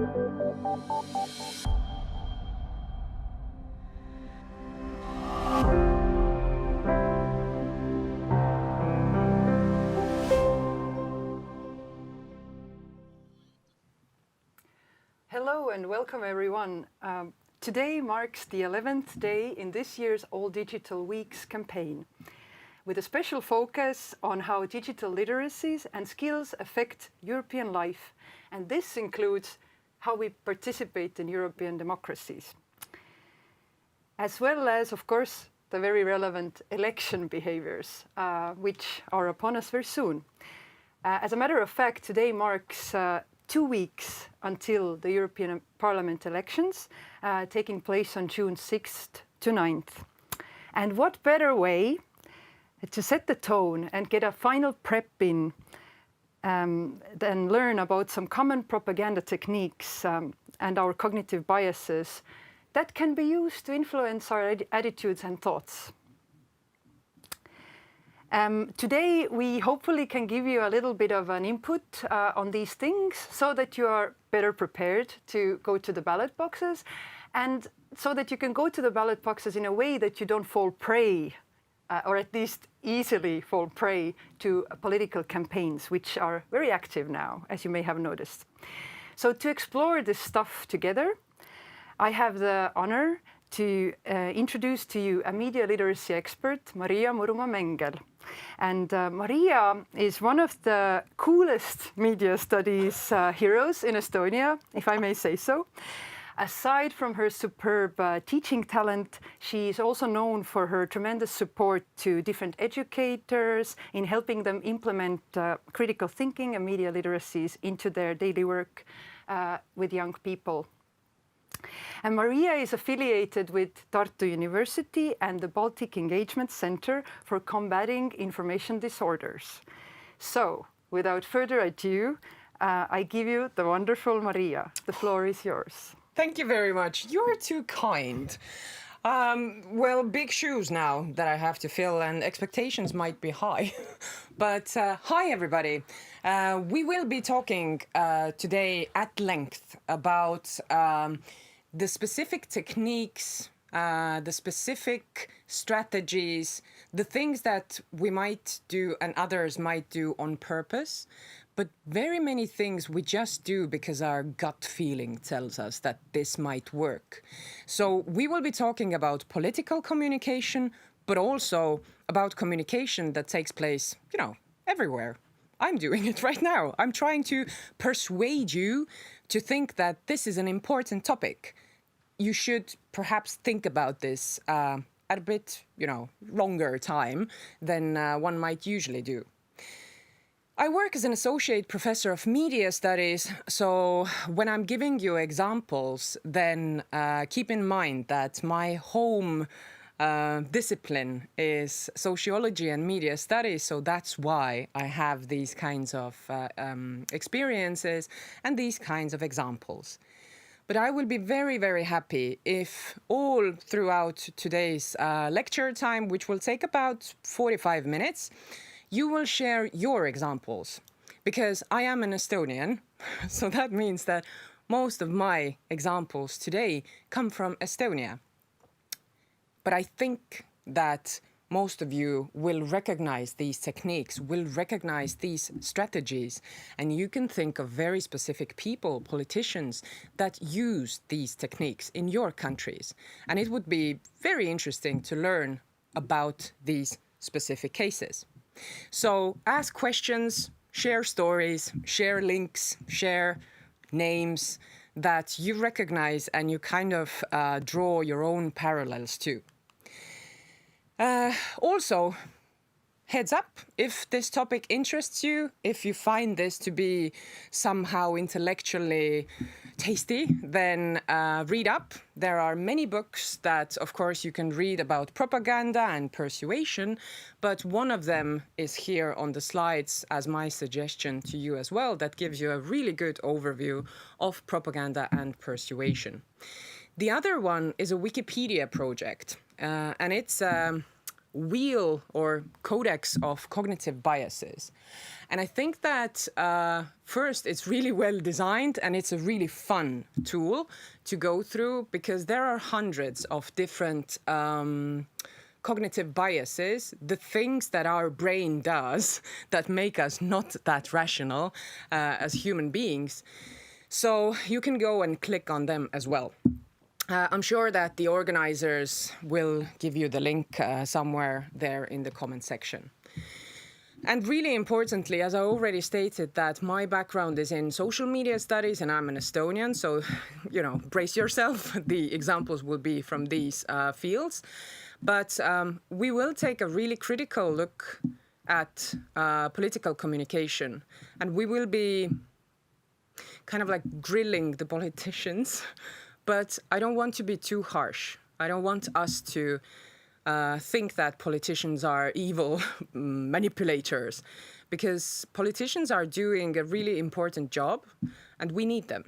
Hello and welcome everyone. Today marks the 11th day in this year's All Digital Weeks campaign, with a special focus on how digital literacies and skills affect European life, and this includes how we participate in European democracies, as well as, of course, the very relevant election behaviors, which are upon us very soon. As a matter of fact, today marks 2 weeks until the European Parliament elections, taking place on June 6th to 9th. And what better way to set the tone and get a final prep in than learn about some common propaganda techniques and our cognitive biases that can be used to influence our attitudes and thoughts. Today, we hopefully can give you a little bit of an input on these things so that you are better prepared to go to the ballot boxes, and so that you can go to the ballot boxes in a way that you don't fall prey, or at least easily fall prey to political campaigns, which are very active now, as you may have noticed. So to explore this stuff together, I have the honor to introduce to you a media literacy expert, Murumaa-Mengel. And Maria is one of the coolest media studies heroes in Estonia, if I may say so. Aside from her superb teaching talent, she is also known for her tremendous support to different educators in helping them implement critical thinking and media literacies into their daily work with young people. And Maria is affiliated with Tartu University and the Baltic Engagement Center for Combating Information Disorders. So, without further ado, I give you the wonderful Maria. The floor is yours. Thank you very much. You're too kind. Well, big shoes now that I have to fill, and expectations might be high. But hi, everybody. We will be talking today at length about the specific techniques, the specific strategies, the things that we might do and others might do on purpose, but very many things we just do because our gut feeling tells us that this might work. So we will be talking about political communication, but also about communication that takes place, you know, everywhere. I'm doing it right now. I'm trying to persuade you to think that this is an important topic. You should perhaps think about this at a bit, longer time than one might usually do. I work as an associate professor of media studies, so when I'm giving you examples, then keep in mind that my home discipline is sociology and media studies, so that's why I have these kinds of experiences and these kinds of examples. But I will be very, very happy if all throughout today's lecture time, which will take about 45 minutes, you will share your examples. Because I am an Estonian, so that means that most of my examples today come from Estonia. But I think that most of you will recognize these techniques, will recognize these strategies, and you can think of very specific people, politicians, that use these techniques in your countries. And it would be very interesting to learn about these specific cases. So ask questions, share stories, share links, share names that you recognize and you kind of draw your own parallels to. Also, heads up, if this topic interests you, if you find this to be somehow intellectually tasty, then read up. There are many books that, of course, you can read about propaganda and persuasion, but one of them is here on the slides as my suggestion to you as well, that gives you a really good overview of propaganda and persuasion. The other one is a Wikipedia project, and it's wheel or codex of cognitive biases. And I think that first, it's really well designed and it's a really fun tool to go through because there are hundreds of different cognitive biases, the things that our brain does that make us not that rational as human beings. So you can go and click on them as well. I'm sure that the organizers will give you the link somewhere there in the comment section. And really importantly, as I already stated, that my background is in social media studies and I'm an Estonian, so, brace yourself. The examples will be from these fields. But we will take a really critical look at political communication, and we will be kind of like grilling the politicians. But I don't want to be too harsh. I don't want us to think that politicians are evil manipulators, because politicians are doing a really important job and we need them.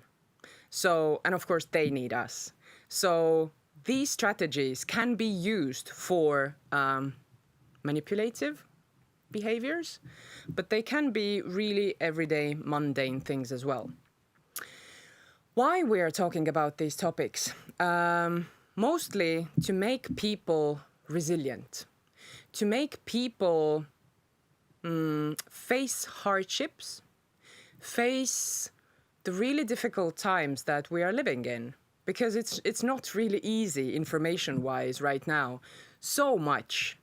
So, and of course they need us. So these strategies can be used for manipulative behaviors, but they can be really everyday mundane things as well. Why we are talking about these topics? Mostly to make people resilient, to make people face hardships, face the really difficult times that we are living in, because it's not really easy information-wise right now. So much,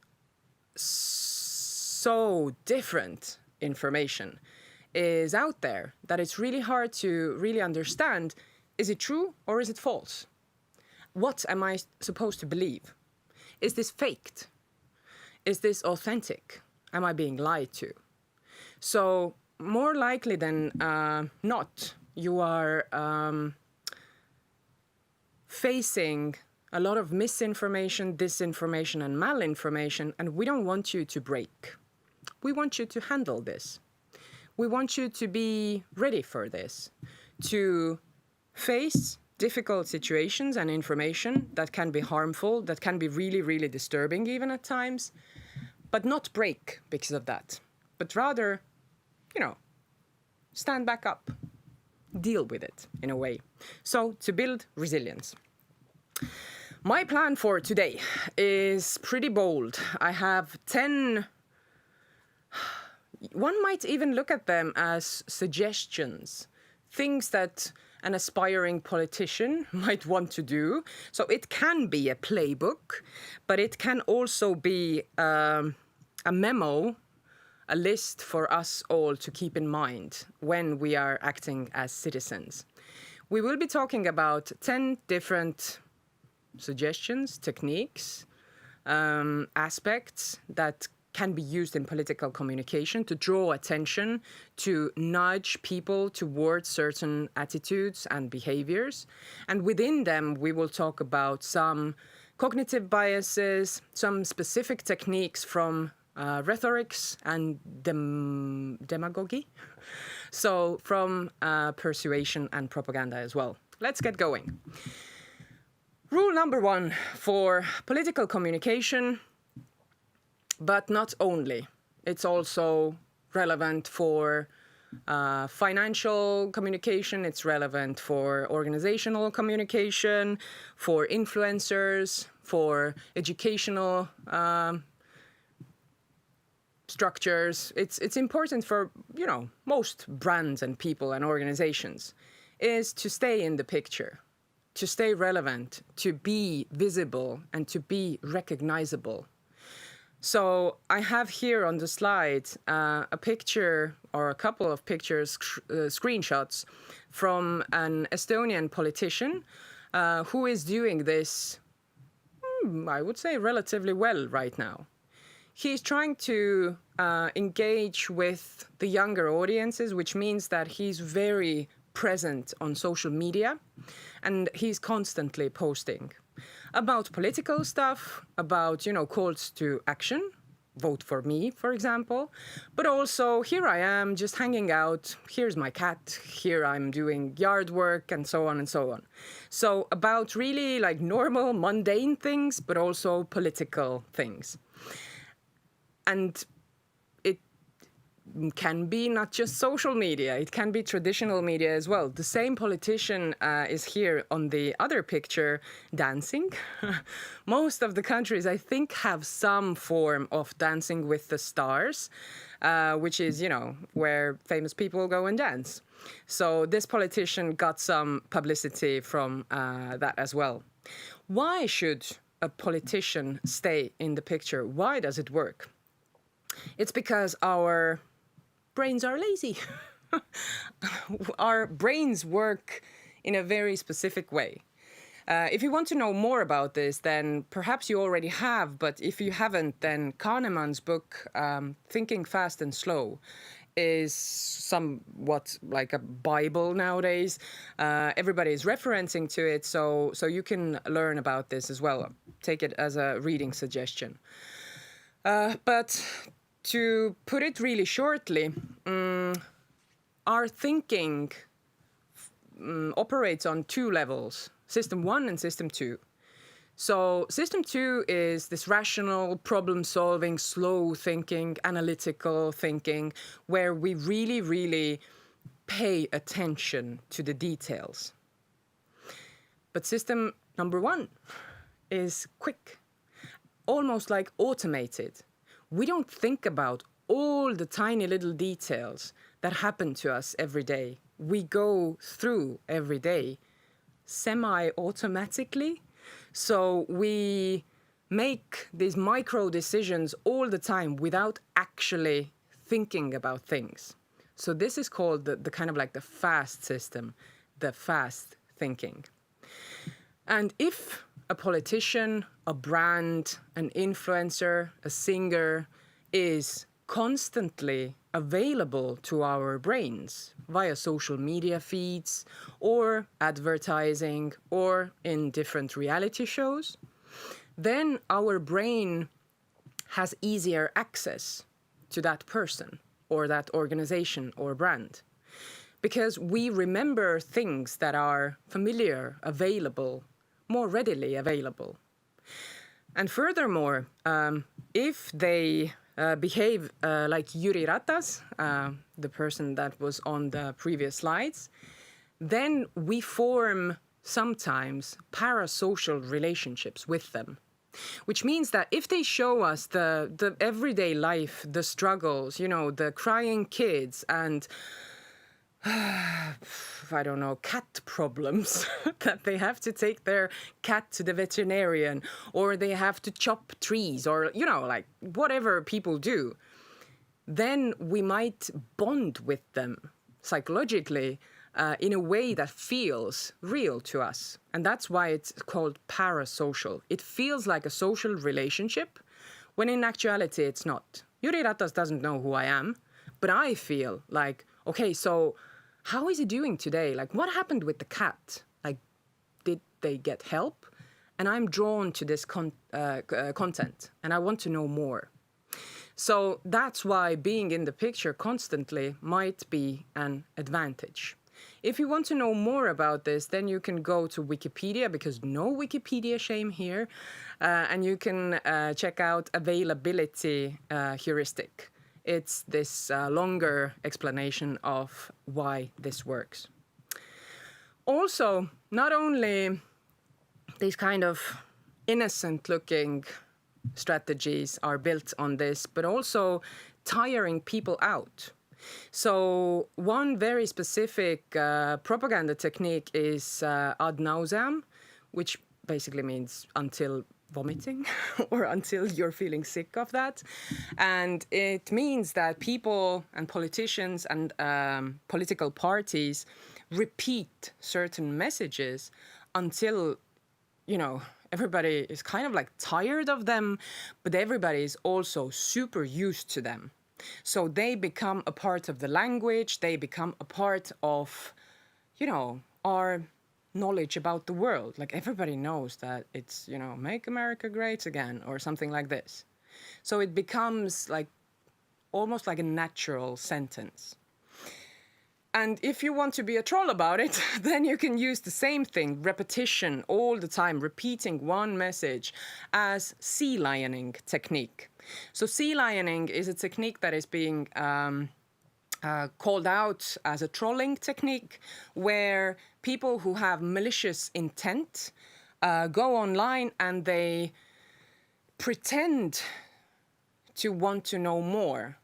so different information is out there that it's really hard to really understand, is it true or is it false? What am I supposed to believe? Is this faked? Is this authentic? Am I being lied to? So more likely than not, you are facing a lot of misinformation, disinformation, and malinformation, and we don't want you to break. We want you to handle this. We want you to be ready for this, to face difficult situations and information that can be harmful, that can be really, really disturbing even at times, but not break because of that, but rather, stand back up, deal with it in a way. So to build resilience. My plan for today is pretty bold. I have 10, one might even look at them as suggestions, things that an aspiring politician might want to do. So it can be a playbook, but it can also be a memo, a list for us all to keep in mind when we are acting as citizens. We will be talking about 10 different suggestions, techniques, aspects that can be used in political communication to draw attention, to nudge people towards certain attitudes and behaviors. And within them, we will talk about some cognitive biases, some specific techniques from rhetorics and demagogy. So from persuasion and propaganda as well. Let's get going. Rule number 1 for political communication, but not only. It's also relevant for financial communication, it's relevant for organizational communication, for influencers, for educational structures. It's important for, most brands and people and organizations, is to stay in the picture, to stay relevant, to be visible and to be recognizable. So I have here on the slide a picture or a couple of pictures, screenshots from an Estonian politician who is doing this, I would say, relatively well right now. He's trying to engage with the younger audiences, which means that he's very present on social media and he's constantly posting about political stuff, about, calls to action, vote for me, for example, but also here I am just hanging out, here's my cat, here I'm doing yard work and so on and so on. So about really like normal, mundane things, but also political things. And it can be not just social media, it can be traditional media as well. The same politician is here on the other picture dancing. Most of the countries, I think, have some form of dancing with the stars, which is, where famous people go and dance. So this politician got some publicity from that as well. Why should a politician stay in the picture? Why does it work? It's because our brains are lazy. Our brains work in a very specific way. If you want to know more about this, then perhaps you already have, but if you haven't, then Kahneman's book, Thinking Fast and Slow, is somewhat like a Bible nowadays. Everybody is referencing to it, so you can learn about this as well. Take it as a reading suggestion. But to put it really shortly, our thinking operates on two levels, System 1 and System 2. So System 2 is this rational, problem-solving, slow thinking, analytical thinking, where we really, really pay attention to the details. But System number 1 is quick, almost like automated. We don't think about all the tiny little details that happen to us every day. We go through every day semi-automatically. So we make these micro decisions all the time without actually thinking about things. So this is called the kind of like the fast system, the fast thinking. And if a politician, a brand, an influencer, a singer is constantly available to our brains via social media feeds or advertising or in different reality shows, then our brain has easier access to that person or that organization or brand, because we remember things that are familiar, available, more readily available. And furthermore, if they behave like Jüri Ratas, the person that was on the previous slides, then we form sometimes parasocial relationships with them. Which means that if they show us the everyday life, the struggles, the crying kids and I don't know, cat problems, that they have to take their cat to the veterinarian, or they have to chop trees, or, like whatever people do, then we might bond with them psychologically in a way that feels real to us. And that's why it's called parasocial. It feels like a social relationship, when in actuality it's not. Jüri Ratas doesn't know who I am, but I feel like, okay, so how is he doing today? Like, what happened with the cat? Like, did they get help? And I'm drawn to this content, and I want to know more. So that's why being in the picture constantly might be an advantage. If you want to know more about this, then you can go to Wikipedia, because no Wikipedia shame here, and you can check out availability heuristic. It's this longer explanation of why this works. Also, not only these kind of innocent-looking strategies are built on this, but also tiring people out. So one very specific propaganda technique is ad nauseam, which basically means until vomiting or until you're feeling sick of that. And it means that people and politicians and political parties repeat certain messages until, everybody is kind of like tired of them, but everybody is also super used to them. So they become a part of the language, they become a part of, our knowledge about the world. Like, everybody knows that it's, make America great again or something like this. So it becomes like almost like a natural sentence. And if you want to be a troll about it, then you can use the same thing, repetition all the time, repeating one message as sea lioning technique. So sea lioning is a technique that is being called out as a trolling technique, where people who have malicious intent go online and they pretend to want to know more.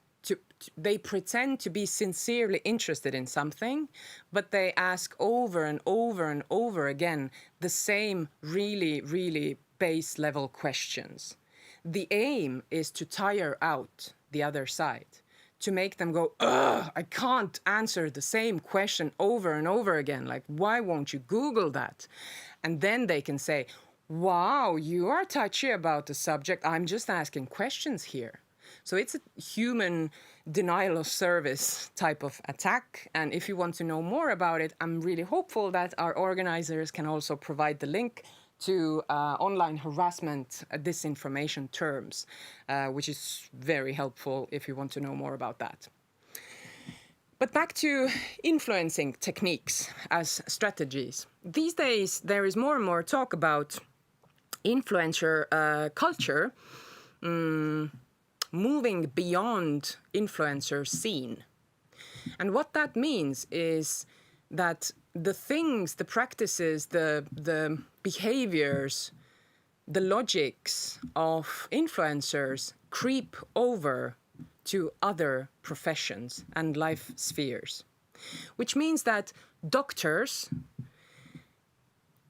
They pretend to be sincerely interested in something, but they ask over and over and over again the same really, really base level questions. The aim is to tire out the other side, to make them go, ugh, I can't answer the same question over and over again. Like, why won't you Google that? And then they can say, wow, you are touchy about the subject. I'm just asking questions here. So it's a human denial of service type of attack. And if you want to know more about it, I'm really hopeful that our organizers can also provide the link to online harassment disinformation terms, which is very helpful if you want to know more about that. But back to influencing techniques as strategies. These days, there is more and more talk about influencer culture moving beyond influencer scene. And what that means is that the things, the practices, the behaviors, the logics of influencers creep over to other professions and life spheres, which means that doctors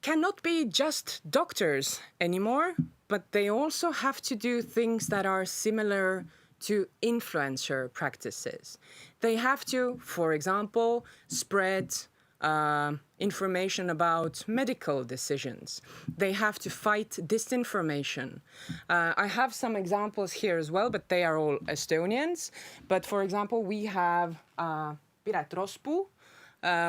cannot be just doctors anymore, but they also have to do things that are similar to influencer practices. They have to, for example, spread information about medical decisions. They have to fight disinformation. I have some examples here as well, but they are all Estonians. But for example, we have Piret Rospu,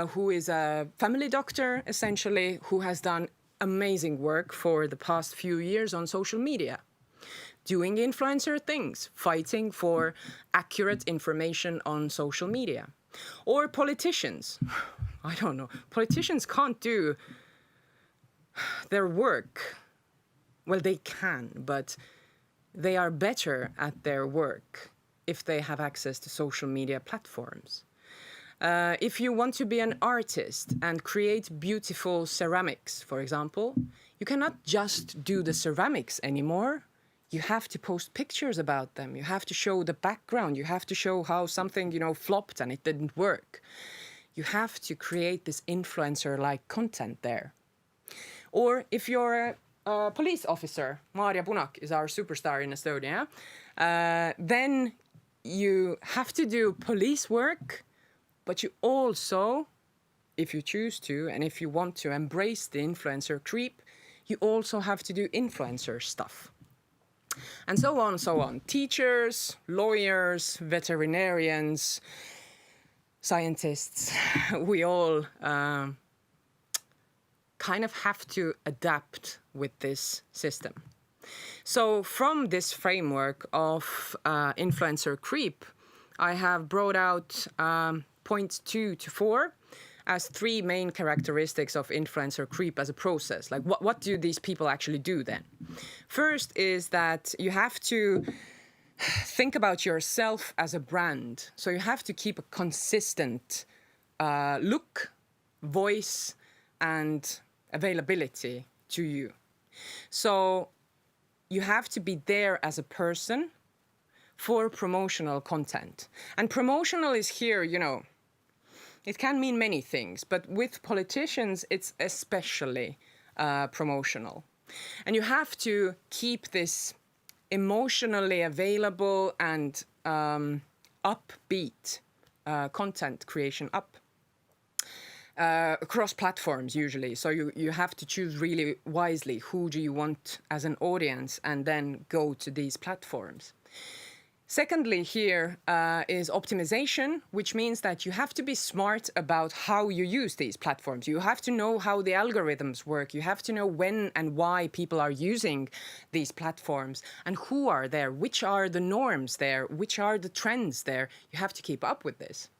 who is a family doctor, essentially, who has done amazing work for the past few years on social media, doing influencer things, fighting for accurate information on social media. Or politicians. I don't know. Politicians can't do their work. Well, they can, but they are better at their work if they have access to social media platforms. If you want to be an artist and create beautiful ceramics, for example, you cannot just do the ceramics anymore. You have to post pictures about them. You have to show the background. You have to show how something, flopped and it didn't work. You have to create this influencer-like content there. Or if you're a police officer, Maarja Punak is our superstar in Estonia, then you have to do police work, but you also, if you choose to, and if you want to embrace the influencer creep, you also have to do influencer stuff. And so on, so on. Teachers, lawyers, veterinarians, scientists, we all kind of have to adapt with this system. So from this framework of influencer creep, I have brought out points 2 to 4 as 3 main characteristics of influencer creep as a process. Like what do these people actually do then? First is that you have to think about yourself as a brand. So you have to keep a consistent look, voice, and availability to you. So you have to be there as a person for promotional content. And promotional is here, it can mean many things, but with politicians, it's especially promotional. And you have to keep this emotionally available and upbeat content creation up across platforms usually. So you have to choose really wisely who do you want as an audience and then go to these platforms. Secondly, here is optimization, which means that you have to be smart about how you use these platforms. You have to know how the algorithms work. You have to know when and why people are using these platforms and who are there, which are the norms there, which are the trends there. You have to keep up with this.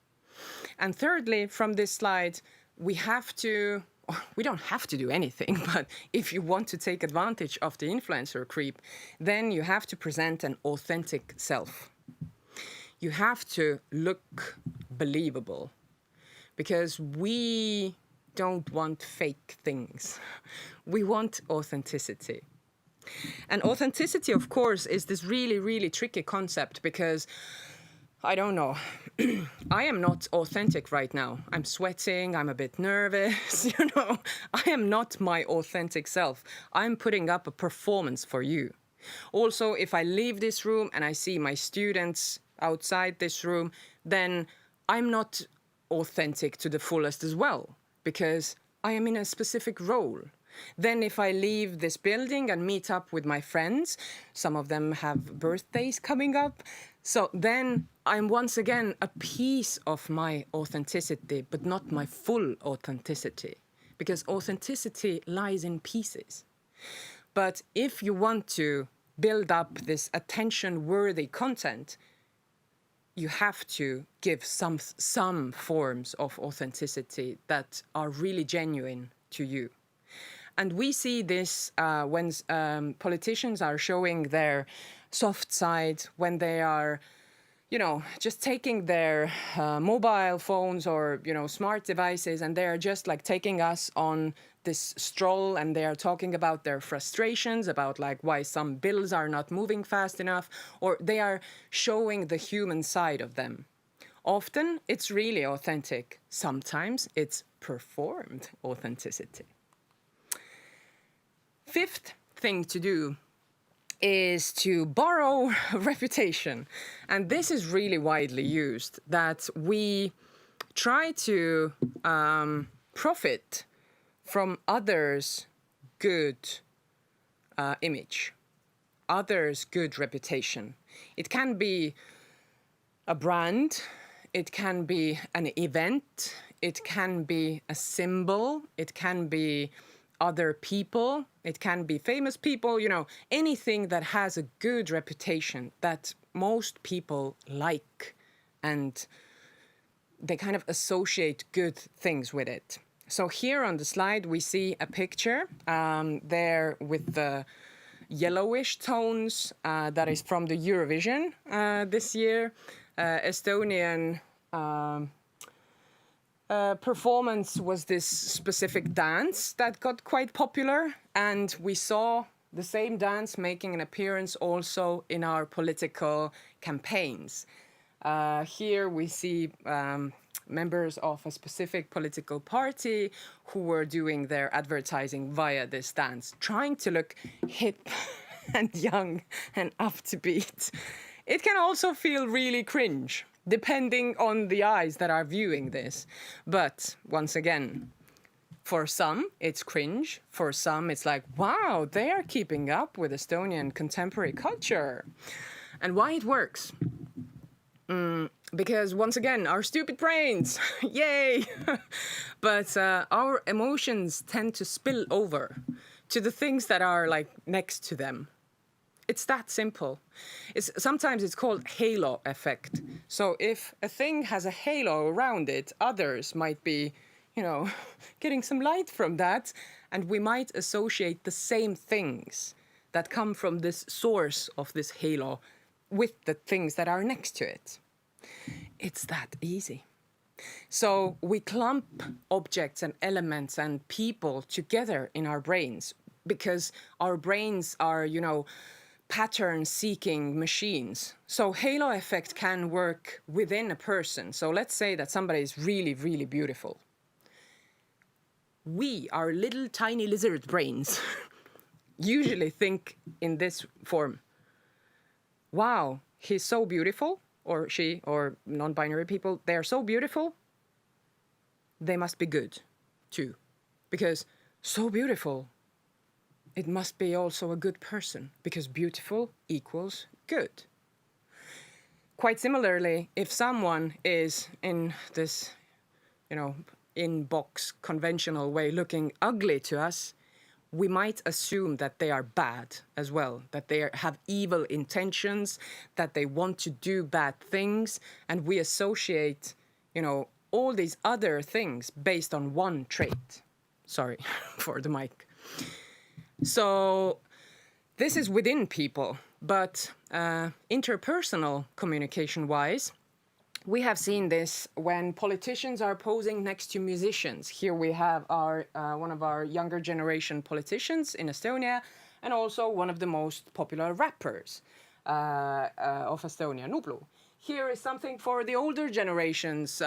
And thirdly, from this slide, we don't have to do anything, but if you want to take advantage of the influencer creep, then you have to present an authentic self. You have to look believable, because we don't want fake things. We want authenticity. And authenticity, of course, is this really, really tricky concept because, I don't know, I am not authentic right now. I'm sweating, I'm a bit nervous, I am not my authentic self. I'm putting up a performance for you. Also, if I leave this room and I see my students outside this room, then I'm not authentic to the fullest as well, because I am in a specific role. Then if I leave this building and meet up with my friends, some of them have birthdays coming up, so then I'm once again a piece of my authenticity, but not my full authenticity, because authenticity lies in pieces. But if you want to build up this attention-worthy content, you have to give some forms of authenticity that are really genuine to you. And we see this when politicians are showing their soft side, when they are, just taking their mobile phones or, smart devices, and they are just like taking us on this stroll, and they are talking about their frustrations, about like why some bills are not moving fast enough, or they are showing the human side of them. Often it's really authentic. Sometimes it's performed authenticity. Fifth thing to do is to borrow reputation. And this is really widely used, that we try to profit from others' good image, others' good reputation. It can be a brand, it can be an event, it can be a symbol, it can be other people, it can be famous people, anything that has a good reputation that most people like, and they kind of associate good things with it. So here on the slide, we see a picture there with the yellowish tones that is from the Eurovision this year. Estonian performance was this specific dance that got quite popular, and we saw the same dance making an appearance also in our political campaigns. Here we see members of a specific political party who were doing their advertising via this dance, trying to look hip and young and up to beat. It can also feel really cringe, depending on the eyes that are viewing this. But once again, for some, it's cringe. For some, it's like, wow, they are keeping up with Estonian contemporary culture. And why it works? Because once again, our stupid brains, yay! But our emotions tend to spill over to the things that are like next to them. It's that simple. Sometimes it's called halo effect. So if a thing has a halo around it, others might be, getting some light from that, and we might associate the same things that come from this source of this halo with the things that are next to it. It's that easy. So we clump objects and elements and people together in our brains because our brains are, pattern-seeking machines. So halo effect can work within a person. So let's say that somebody is really, really beautiful. We, our little tiny lizard brains, usually think in this form. Wow, he's so beautiful, or she, or non-binary people, they are so beautiful, they must be good, too. Because so beautiful, it must be also a good person, because beautiful equals good. Quite similarly, if someone is in this, in-box conventional way looking ugly to us, we might assume that they are bad as well, that they have evil intentions, that they want to do bad things, and we associate, all these other things based on one trait. Sorry for the mic. So this is within people, but interpersonal communication-wise, we have seen this when politicians are posing next to musicians. Here we have our one of our younger generation politicians in Estonia, and also one of the most popular rappers of Estonia, Nublu. Here is something for the older generations.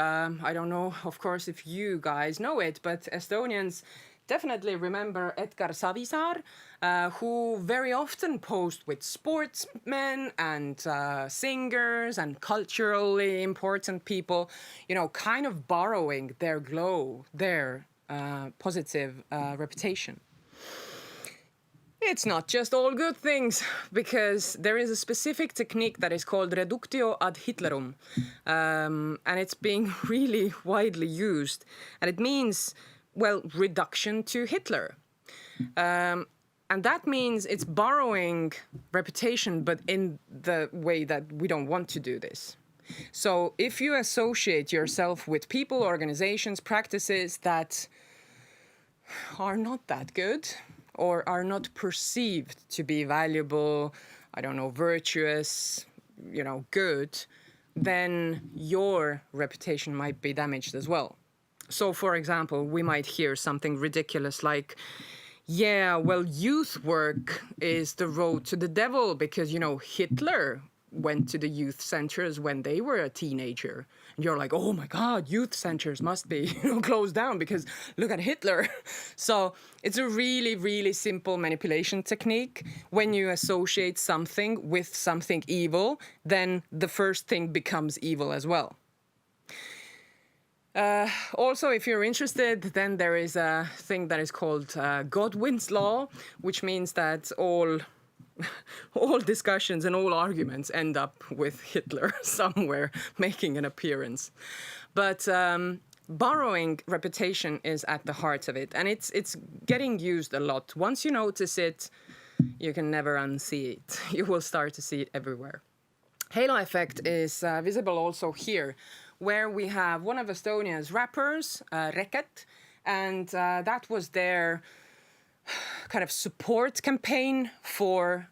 I don't know, of course, if you guys know it, but Estonians definitely remember Edgar Savisaar, who very often posed with sportsmen and singers and culturally important people, you know, kind of borrowing their glow, their positive reputation. It's not just all good things, because there is a specific technique that is called reductio ad Hitlerum, and it's being really widely used, and it means, well, reduction to Hitler. And that means it's borrowing reputation, but in the way that we don't want to do this. So if you associate yourself with people, organizations, practices that are not that good, or are not perceived to be valuable, I don't know, virtuous, you know, good, then your reputation might be damaged as well. So, for example, we might hear something ridiculous like, yeah, well, youth work is the road to the devil because, you know, Hitler went to the youth centers when they were a teenager. And you're like, oh my God, youth centers must be, you know, closed down because look at Hitler. So it's a really, really simple manipulation technique. When you associate something with something evil, then the first thing becomes evil as well. Also, if you're interested, then there is a thing that is called Godwin's law, which means that all discussions and all arguments end up with Hitler somewhere making an appearance. But borrowing reputation is at the heart of it, and it's getting used a lot. Once you notice it, you can never unsee it. You will start to see it everywhere. Halo effect is visible also here, where we have one of Estonia's rappers, Reket, and that was their kind of support campaign for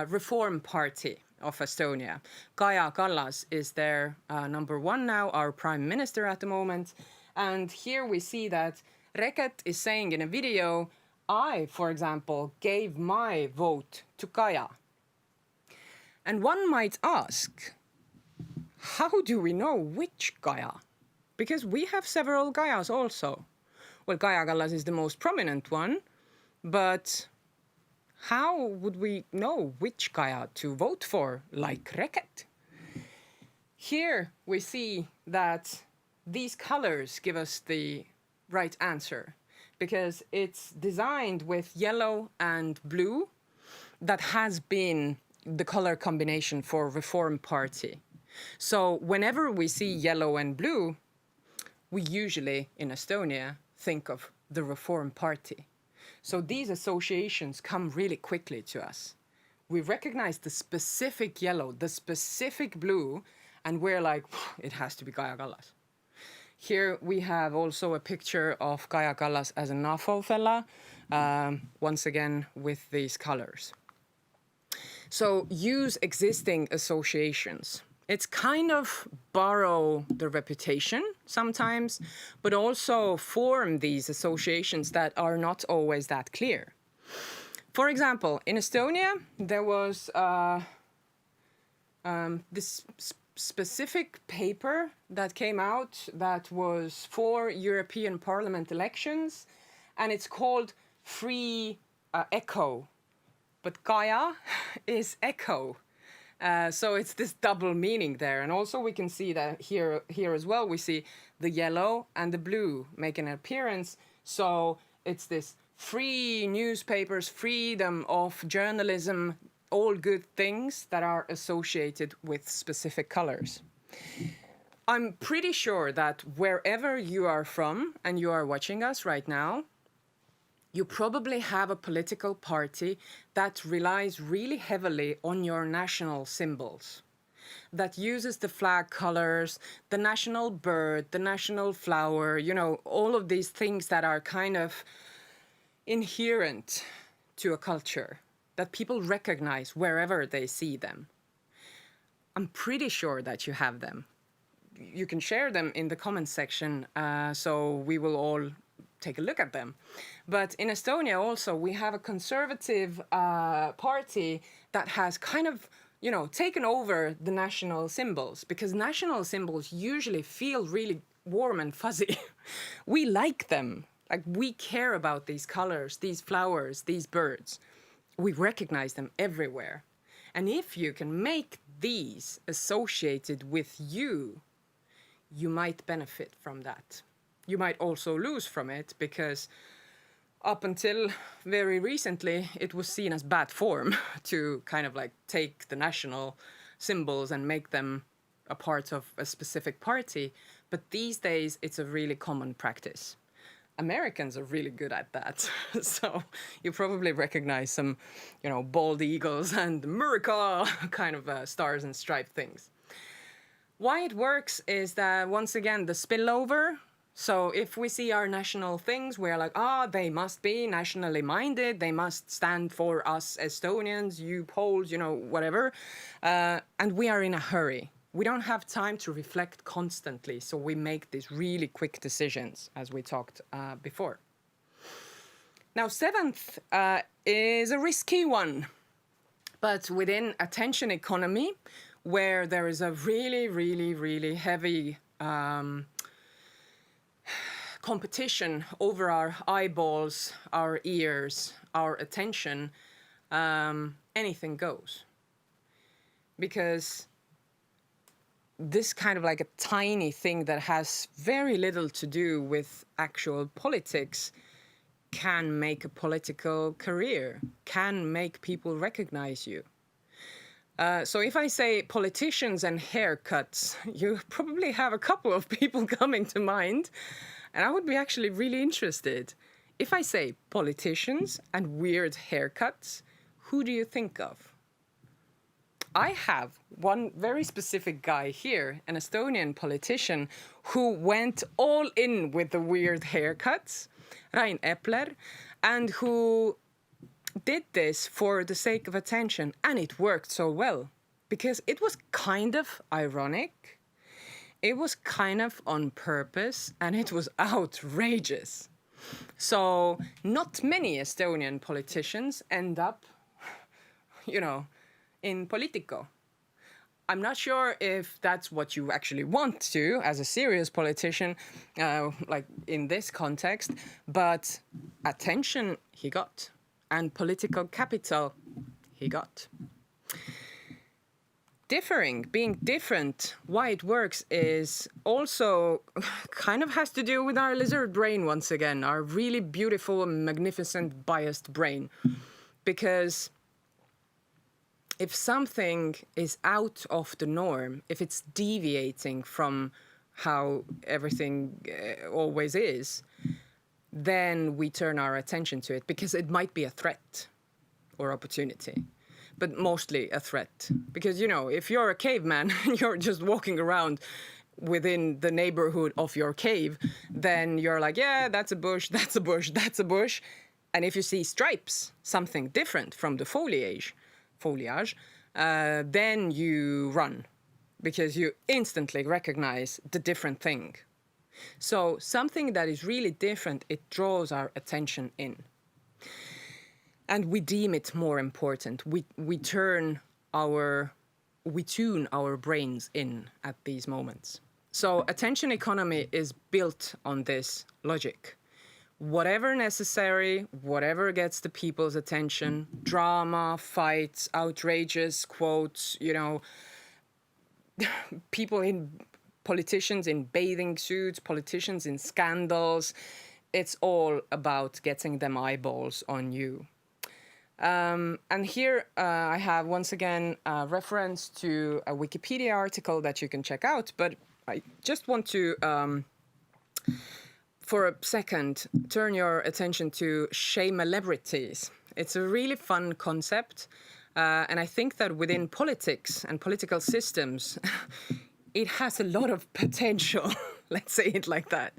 Reform Party of Estonia. Kaja Kallas is their number one now, our prime minister at the moment. And here we see that Reket is saying in a video, I, for example, gave my vote to Kaja. And one might ask, how do we know which Kaja? Because we have several Kajas also. Well, Kaja Kallas is the most prominent one, but how would we know which Kaja to vote for, like Reket? Here we see that these colors give us the right answer, because it's designed with yellow and blue that has been the color combination for Reform Party. So whenever we see yellow and blue, we usually in Estonia think of the Reform Party. So these associations come really quickly to us. We recognize the specific yellow, the specific blue, and we're like, it has to be Kaja Kallas. Here we have also a picture of Kaja Kallas as a NAFO-fella, once again with these colors. So use existing associations. It's kind of borrow the reputation sometimes, but also form these associations that are not always that clear. For example, in Estonia, there was this specific paper that came out that was for European Parliament elections, and it's called Free Echo. But Kaja is echo. So it's this double meaning there. And also we can see that here as well, we see the yellow and the blue make an appearance. So it's this free newspapers, freedom of journalism, all good things that are associated with specific colors. I'm pretty sure that wherever you are from and you are watching us right now, you probably have a political party that relies really heavily on your national symbols. that uses the flag colors, the national bird, the national flower, you know, all of these things that are kind of inherent to a culture that people recognize wherever they see them. I'm pretty sure that you have them. You can share them in the comments section, so we will all take a look at them. But in Estonia also, we have a conservative party that has kind of, you know, taken over the national symbols, because national symbols usually feel really warm and fuzzy. We like them. Like, we care about these colors, these flowers, these birds. We recognize them everywhere. And if you can make these associated with you, you might benefit from that. You might also lose from it, because up until very recently, it was seen as bad form to kind of like take the national symbols and make them a part of a specific party. But these days, it's a really common practice. Americans are really good at that. So you probably recognize some, you know, bald eagles and America kind of stars and stripe things. Why it works is that, once again, the spillover. So if we see our national things, we're like, they must be nationally minded. They must stand for us Estonians, you Poles, you know, whatever. And we are in a hurry. We don't have time to reflect constantly, so we make these really quick decisions, as we talked before. Now, seventh is a risky one, but within attention economy, where there is a really, really, really heavy competition over our eyeballs, our ears, our attention, anything goes. Because this kind of like a tiny thing that has very little to do with actual politics can make a political career, can make people recognize you. So if I say politicians and haircuts, you probably have a couple of people coming to mind, and I would be actually really interested. If I say politicians and weird haircuts, who do you think of? I have one very specific guy here, an Estonian politician, who went all in with the weird haircuts, Rain Epler, and who did this for the sake of attention, and it worked so well, because it was kind of ironic, it was kind of on purpose, and it was outrageous. So not many Estonian politicians end up, you know, in Politico. I'm not sure if that's what you actually want to as a serious politician, like in this context, but attention he got, and political capital he got. Being different, why it works is also kind of has to do with our lizard brain once again, our really beautiful, magnificent, biased brain. Because if something is out of the norm, if it's deviating from how everything always is, then we turn our attention to it, because it might be a threat or opportunity, but mostly a threat. Because, you know, if you're a caveman and you're just walking around within the neighborhood of your cave, then you're like, yeah, that's a bush, that's a bush, that's a bush. And if you see stripes, something different from the foliage, then you run, because you instantly recognize the different thing. So something that is really different, it draws our attention in. And we deem it more important. We tune our brains in at these moments. So attention economy is built on this logic. Whatever necessary, whatever gets the people's attention, drama, fights, outrageous quotes, you know, politicians in bathing suits, politicians in scandals, it's all about getting them eyeballs on you. And here I have once again a reference to a Wikipedia article that you can check out, but I just want to for a second, turn your attention to shame-celebrities. It's a really fun concept. And I think that within politics and political systems, it has a lot of potential. Let's say it like that.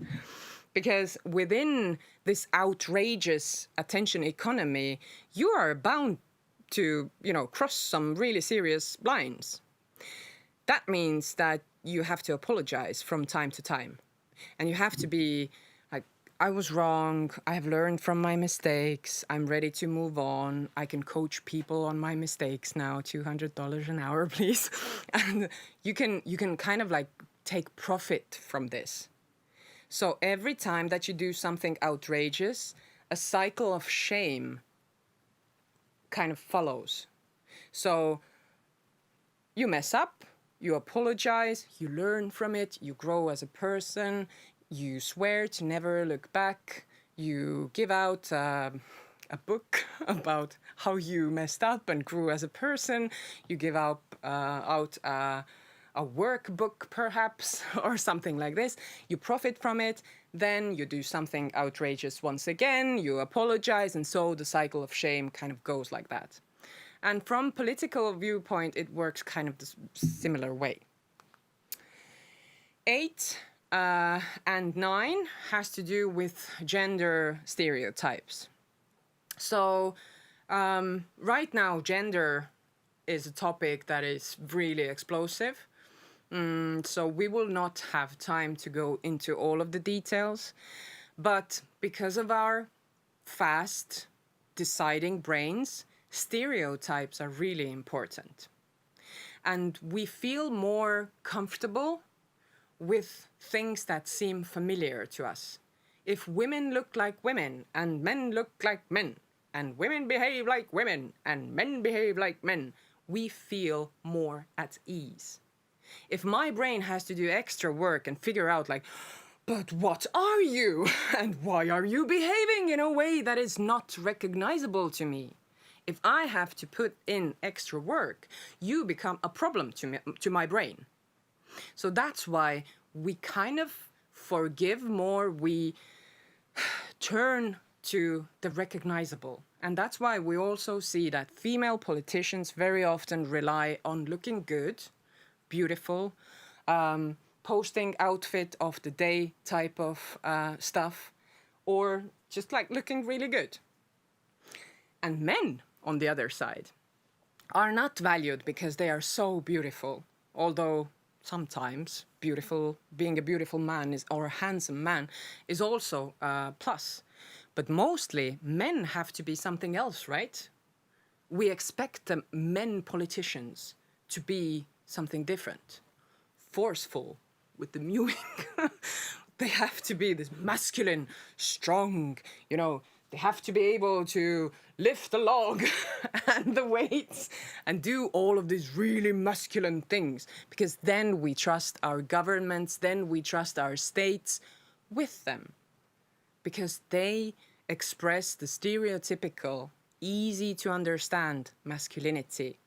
Because within this outrageous attention economy, you are bound to, cross some really serious lines. That means that you have to apologize from time to time. And you have to be like, I was wrong. I have learned from my mistakes. I'm ready to move on. I can coach people on my mistakes now. $200 an hour, please. And you can kind of like take profit from this. So every time that you do something outrageous, a cycle of shame kind of follows. So you mess up, you apologize, you learn from it, you grow as a person, you swear to never look back, you give out a book about how you messed up and grew as a person, you give out a workbook perhaps, or something like this. You profit from it, then you do something outrageous once again, you apologize, and so the cycle of shame kind of goes like that. And from political viewpoint, it works kind of the similar way. 8 and 9 has to do with gender stereotypes. So right now, gender is a topic that is really explosive. So we will not have time to go into all of the details. But because of our fast deciding brains, stereotypes are really important. And we feel more comfortable with things that seem familiar to us. If women look like women and men look like men, and women behave like women and men behave like men, we feel more at ease. If my brain has to do extra work and figure out like, but what are you? And why are you behaving in a way that is not recognizable to me? If I have to put in extra work, you become a problem to my brain. So that's why we kind of forgive more, we turn to the recognizable. And that's why we also see that female politicians very often rely on looking good, beautiful, posting outfit of the day type of stuff, or just like looking really good. And men, on the other side, are not valued because they are so beautiful, although sometimes being a beautiful man or a handsome man is also a plus. But mostly men have to be something else, right? We expect the men politicians to be something different, forceful with the mewing. They have to be this masculine, strong, they have to be able to lift the log and the weights and do all of these really masculine things, because then we trust our governments, then we trust our states with them, because they express the stereotypical, easy to understand masculinity.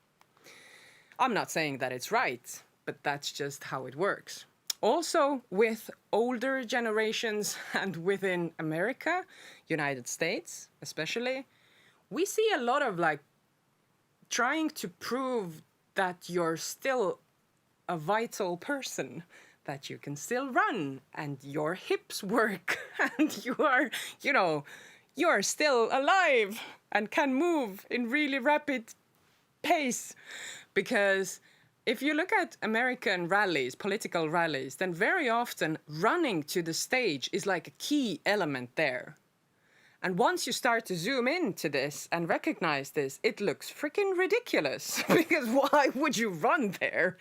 I'm not saying that it's right, but that's just how it works. Also, with older generations and within America, United States especially, we see a lot of like trying to prove that you're still a vital person, that you can still run and your hips work and you are still alive and can move in really rapid pace. Because if you look at American rallies, political rallies, then very often running to the stage is like a key element there. And once you start to zoom into this and recognize this, it looks freaking ridiculous because why would you run there?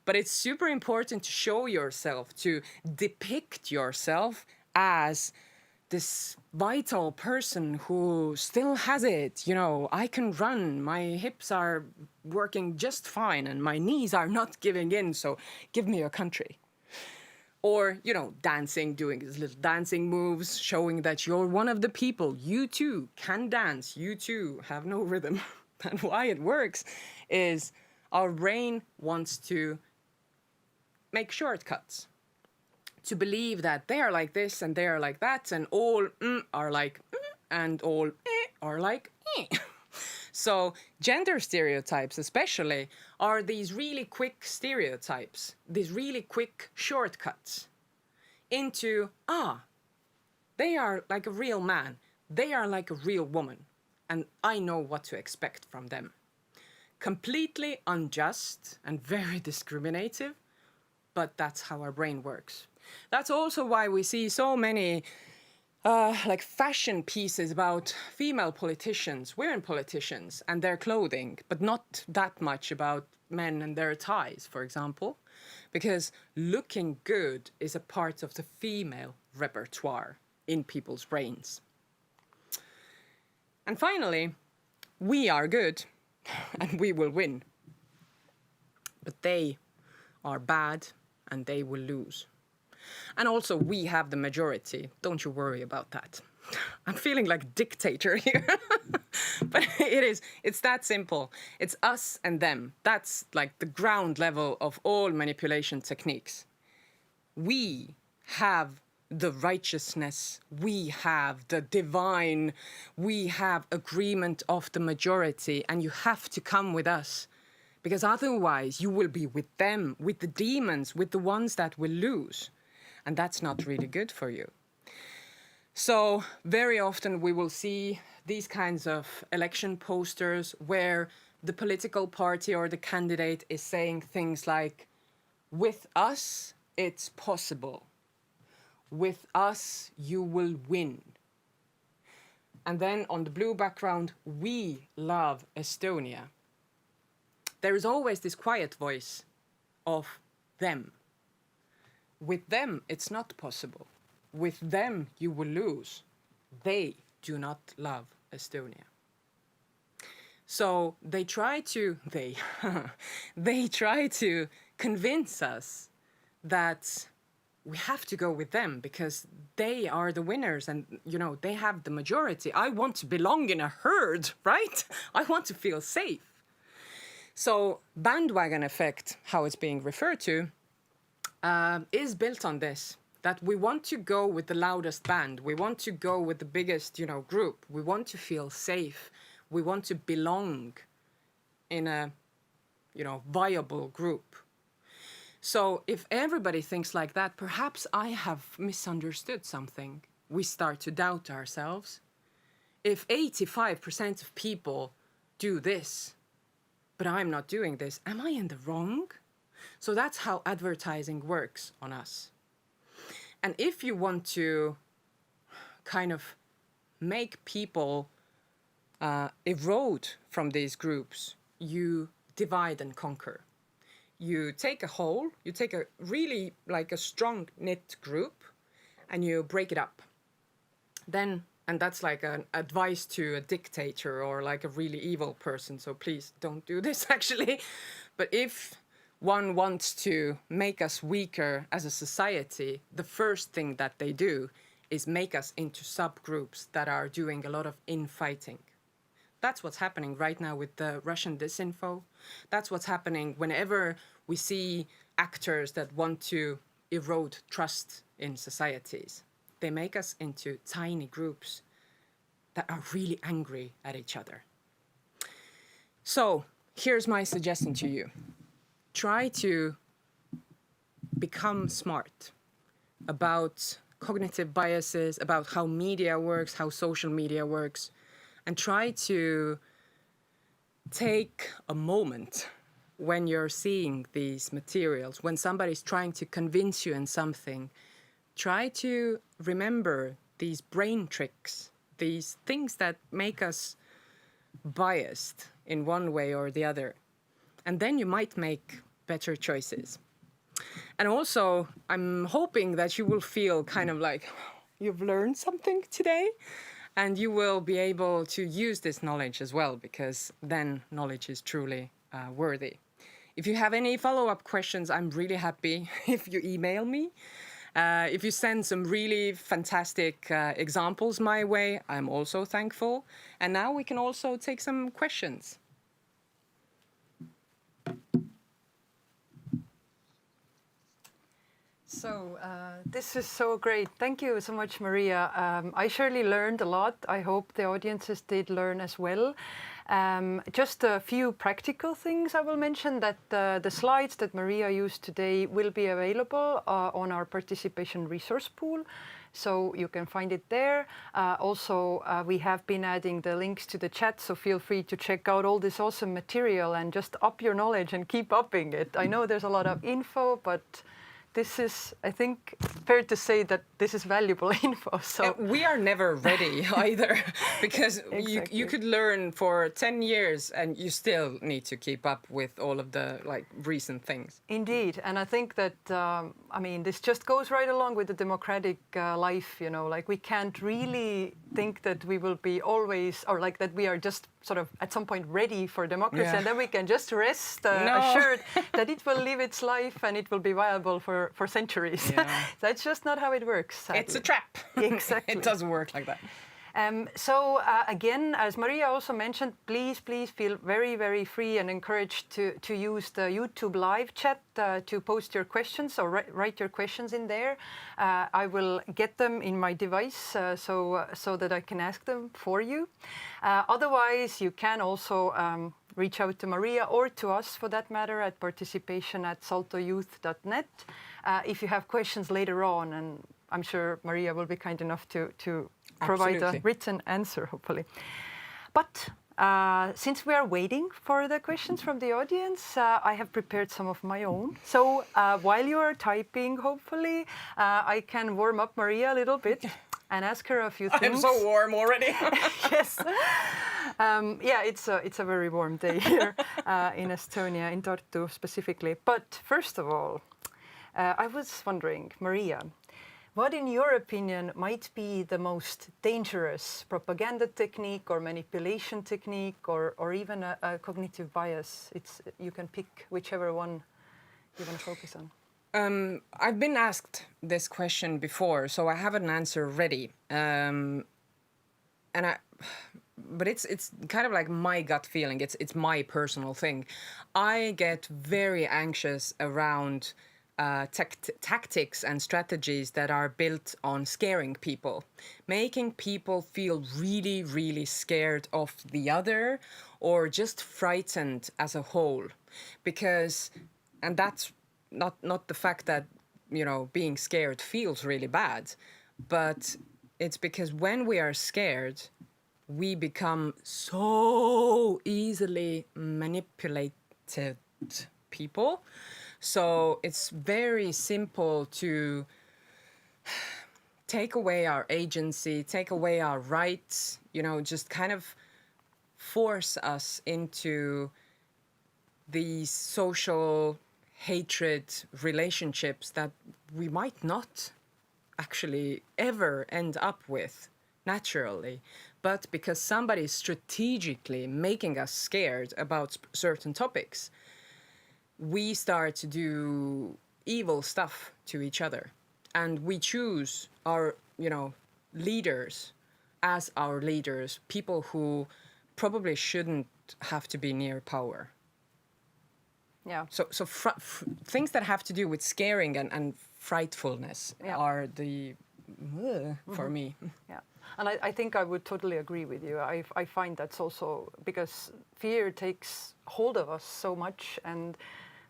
But it's super important to show yourself, to depict yourself as this vital person who still has it. I can run, my hips are working just fine and my knees are not giving in, so give me your country. Or, dancing, doing these little dancing moves, showing that you're one of the people. You too can dance. You too have no rhythm. And why it works is our brain wants to make shortcuts. To believe that they are like this and they are like that, and all are like and all are like So gender stereotypes especially are these really quick stereotypes, these really quick shortcuts into, they are like a real man, they are like a real woman, and I know what to expect from them. Completely unjust and very discriminative, but that's how our brain works. That's also why we see so many like fashion pieces about female politicians, women politicians, and their clothing, but not that much about men and their ties, for example, because looking good is a part of the female repertoire in people's brains. And finally, we are good and we will win. But they are bad and they will lose. And also, we have the majority. Don't you worry about that. I'm feeling like dictator here. But it's that simple. It's us and them. That's like the ground level of all manipulation techniques. We have the righteousness, we have the divine, we have agreement of the majority, and you have to come with us. Because otherwise you will be with them, with the demons, with the ones that will lose. And that's not really good for you. So very often we will see these kinds of election posters where the political party or the candidate is saying things like, with us, it's possible. With us, you will win. And then on the blue background, we love Estonia. There is always this quiet voice of them. With them, it's not possible. With them, you will lose. They do not love Estonia. So they try to convince us that we have to go with them because they are the winners and, they have the majority. I want to belong in a herd, right? I want to feel safe. So bandwagon effect, how it's being referred to, is built on this, that we want to go with the loudest band. We want to go with the biggest, group. We want to feel safe. We want to belong in a, viable group. So if everybody thinks like that, perhaps I have misunderstood something. We start to doubt ourselves. If 85% of people do this, but I'm not doing this, am I in the wrong? So that's how advertising works on us. And if you want to kind of make people erode from these groups, you divide and conquer. You take a whole, you take a really like a strong knit group and you break it up. Then, and that's like an advice to a dictator or like a really evil person, so please don't do this actually. But if one wants to make us weaker as a society, the first thing that they do is make us into subgroups that are doing a lot of infighting. That's what's happening right now with the Russian disinfo. That's what's happening whenever we see actors that want to erode trust in societies. They make us into tiny groups that are really angry at each other. So here's my suggestion to you. Try to become smart about cognitive biases, about how media works, how social media works, and try to take a moment when you're seeing these materials, when somebody's trying to convince you in something, try to remember these brain tricks, these things that make us biased in one way or the other. And then you might make better choices. And also, I'm hoping that you will feel kind of like you've learned something today. And you will be able to use this knowledge as well, because then knowledge is truly worthy. If you have any follow-up questions, I'm really happy if you email me. If you send some really fantastic examples my way, I'm also thankful. And now we can also take some questions. So this is so great. Thank you so much, Maria. I surely learned a lot. I hope the audiences did learn as well. Just a few practical things I will mention, that the slides that Maria used today will be available on our participation resource pool. So you can find it there. Also, we have been adding the links to the chat, so feel free to check out all this awesome material and just up your knowledge and keep upping it. I know there's a lot of info, but this is, I think, fair to say that this is valuable info. So we are never ready either, because Exactly. you could learn for 10 years and you still need to keep up with all of the like recent things. Indeed, and I think that I mean, this just goes right along with the democratic life. You know, like we can't really think that we will be always, or like that we are just sort of at some point ready for democracy, Yeah. and then we can just rest assured that it will live its life and it will be viable for centuries. Yeah. That's just not how it works. Sadly. It's a trap. Exactly. It doesn't work like that. So again, as Maria also mentioned, please feel very free and encouraged to use the YouTube live chat to post your questions or write your questions in there. I will get them in my device so that I can ask them for you. Otherwise, you can also reach out to Maria or to us, for that matter, at participation@saltoyouth.net if you have questions later on, and I'm sure Maria will be kind enough to provide Absolutely. a written answer, hopefully. But since we are waiting for the questions from the audience, I have prepared some of my own. So while you are typing, hopefully, I can warm up Maria a little bit and ask her a few things. I'm so warm already. Yes. Yeah, it's a very warm day here in Estonia, in Tartu specifically. But first of all, I was wondering, Maria, what, in your opinion, might be the most dangerous propaganda technique or manipulation technique, or even a cognitive bias? You can pick whichever one you want to focus on. I've been asked this question before, so I have an answer ready. But it's kind of like my gut feeling. It's my personal thing. I get very anxious around tactics and strategies that are built on scaring people, making people feel really scared of the other, or just frightened as a whole. And that's not the fact that, you know, being scared feels really bad, but it's because when we are scared, we become so easily manipulated people. So it's very simple to take away our agency, take away our rights, you know, just kind of force us into these social hatred relationships that we might not actually ever end up with naturally. But because somebody is strategically making us scared about certain topics, we start to do evil stuff to each other. And we choose our, you know, leaders as our leaders, people who probably shouldn't have to be near power. Yeah. So things that have to do with scaring and frightfulness are the for me. Yeah. And I think I would totally agree with you. I find that's also because fear takes hold of us so much and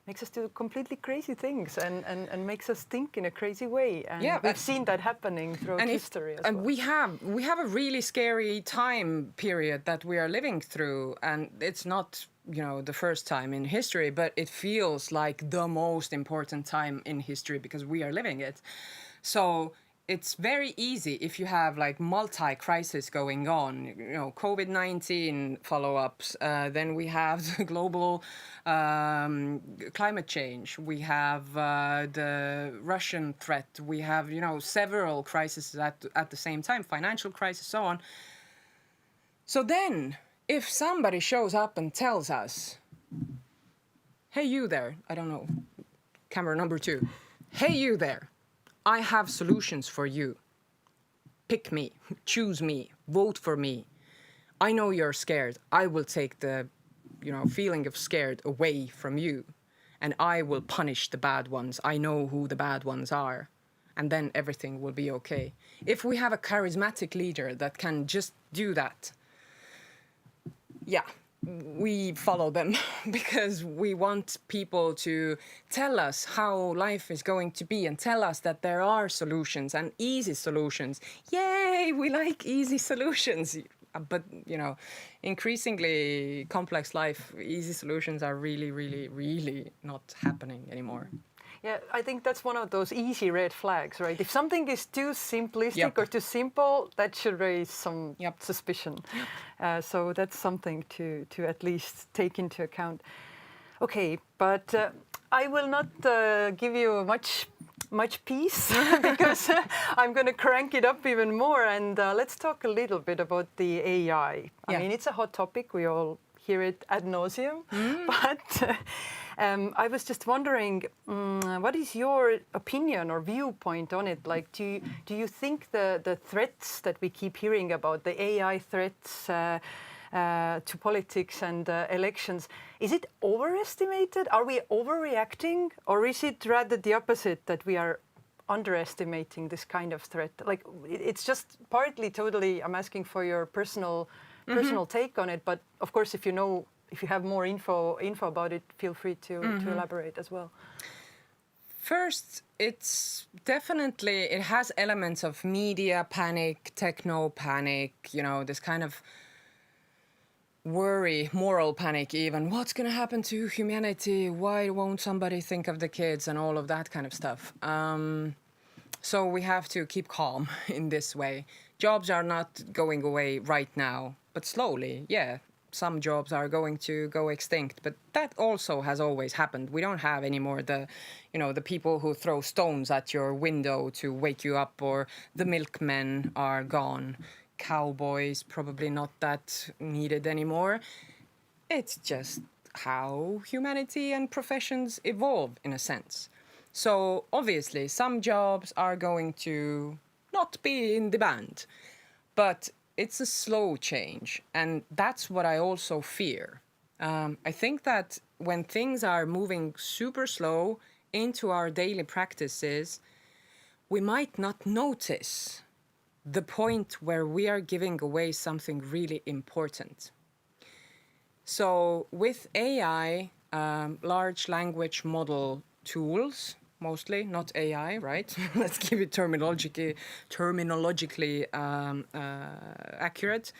makes us do completely crazy things and makes us think in a crazy way. And we've seen that happening throughout history as well. And we have a really scary time period that we are living through, and it's not, you know, the first time in history, but it feels like the most important time in history because we are living it. So it's very easy if you have like multi-crisis going on, you know, COVID-19 follow-ups, then we have the global climate change, we have the Russian threat, we have, you know, several crises at the same time, financial crisis, so on. So then, if somebody shows up and tells us, hey, you there, I don't know, camera number 2, hey, you there, I have solutions for you. Pick me, choose me, vote for me. I know you're scared. I will take the, you know, feeling of scared away from you. and I will punish the bad ones. I know who the bad ones are. And then everything will be okay. If we have a charismatic leader that can just do that, yeah, we follow them because we want people to tell us how life is going to be and tell us that there are solutions and easy solutions. Yay, we like easy solutions. But, you know, increasingly complex life, easy solutions are really, really, really not happening anymore. Yeah, I think that's one of those easy red flags, right? If something is too simplistic Yep. or too simple, that should raise some Yep. suspicion. So that's something to at least take into account. Okay, but I will not give you much peace because I'm going to crank it up even more. And let's talk a little bit about the AI. I mean, it's a hot topic. We all hear it ad nauseum. But I was just wondering, what is your opinion or viewpoint on it? Like, do you think the threats that we keep hearing about, the AI threats to politics and elections, is it overestimated? Are we overreacting? Or is it rather the opposite, that we are underestimating this kind of threat? Like, it's just partly, totally, I'm asking for your personal take on it. But of course, if you have more info about it, feel free to elaborate as well. First, it has elements of media panic, techno panic, you know, this kind of worry, moral panic even. What's going to happen to humanity? Why won't somebody think of the kids and all of that kind of stuff? So we have to keep calm in this way. Jobs are not going away right now, but slowly, yeah. Some jobs are going to go extinct, but that also has always happened. We don't have anymore the people who throw stones at your window to wake you up, or the milkmen are gone. Cowboys, probably not that needed anymore. It's just how humanity and professions evolve in a sense. So obviously some jobs are going to not be in demand, but it's a slow change, and that's what I also fear. I think that when things are moving super slow into our daily practices, we might not notice the point where we are giving away something really important. So with AI, large language model tools, mostly, not AI, right? Let's keep it terminologically accurate.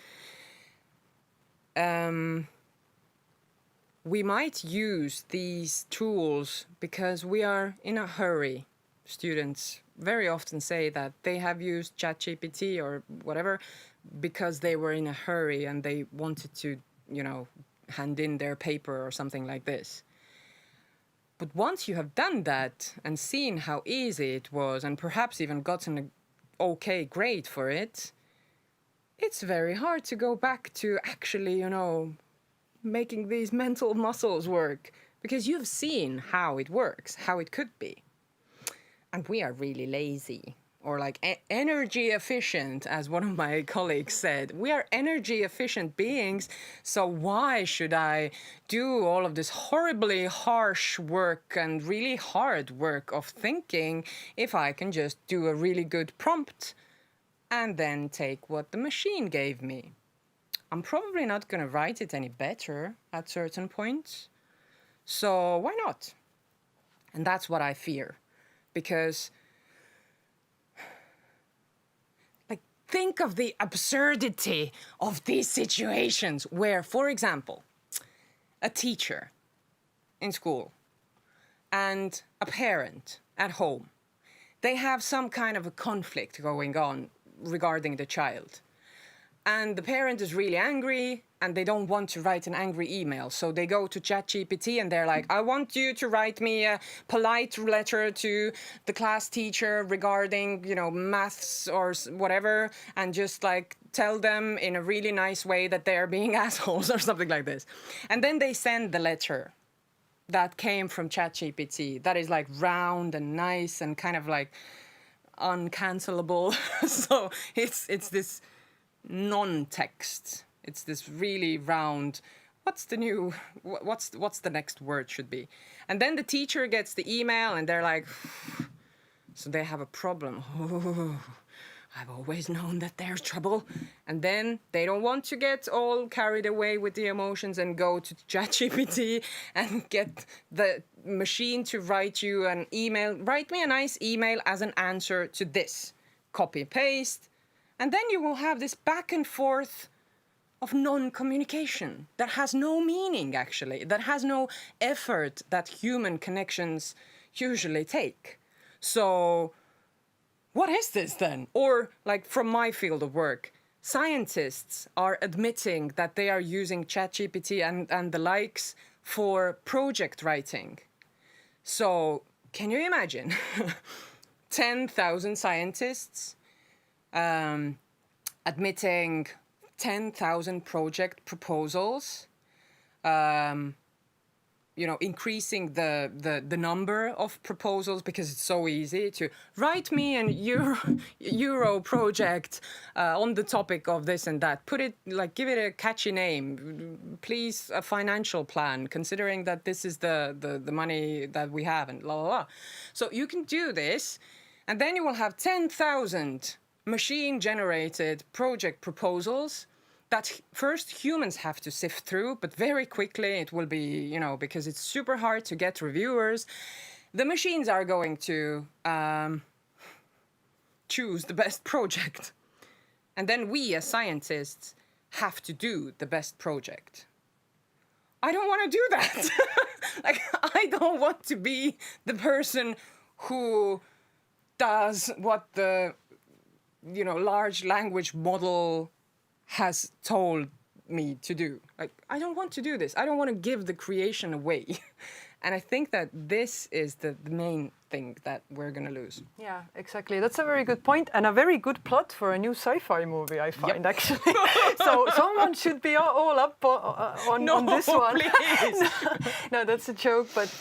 We might use these tools because we are in a hurry. Students very often say that they have used ChatGPT or whatever because they were in a hurry and they wanted to, hand in their paper or something like this. But once you have done that and seen how easy it was and perhaps even gotten an okay grade for it, it's very hard to go back to actually, making these mental muscles work, because you've seen how it works, how it could be. And we are really lazy, or like energy efficient, as one of my colleagues said. We are energy efficient beings, so why should I do all of this horribly harsh work and really hard work of thinking if I can just do a really good prompt and then take what the machine gave me? I'm probably not going to write it any better at certain points, so why not? And that's what I fear, because think of the absurdity of these situations where, for example, a teacher in school and a parent at home, they have some kind of a conflict going on regarding the child. And the parent is really angry and they don't want to write an angry email. So they go to ChatGPT and they're like, I want you to write me a polite letter to the class teacher regarding, maths or whatever, and just like tell them in a really nice way that they're being assholes or something like this. And then they send the letter that came from ChatGPT that is like round and nice and kind of like uncancelable. So it's this non-text. It's this really round, what's the new, what's the next word should be? And then the teacher gets the email and they're like, so they have a problem. I've always known that there's trouble. And then they don't want to get all carried away with the emotions and go to ChatGPT and get the machine to write you an email. Write me a nice email as an answer to this. Copy, paste. And then you will have this back and forth of non-communication that has no meaning, actually, that has no effort that human connections usually take. So what is this then? Or, like, from my field of work, scientists are admitting that they are using ChatGPT and the likes for project writing. So, can you imagine 10,000 scientists admitting 10,000 project proposals, increasing the number of proposals because it's so easy to write me an Euro project on the topic of this and that. Put it, like, give it a catchy name. Please, a financial plan, considering that this is the money that we have and blah, blah, blah. So you can do this, and then you will have 10,000 machine-generated project proposals that first humans have to sift through, but very quickly it will be, because it's super hard to get reviewers, the machines are going to choose the best project. And then we as scientists have to do the best project. I don't want to do that. Like, I don't want to be the person who does what the, large language model has told me to do. Like, I don't want to do this. I don't want to give the creation away. And I think that this is the main thing that we're going to lose. Yeah, exactly. That's a very good point, and a very good plot for a new sci-fi movie, I find, actually. So someone should be all up on this one. Please. No, that's a joke, but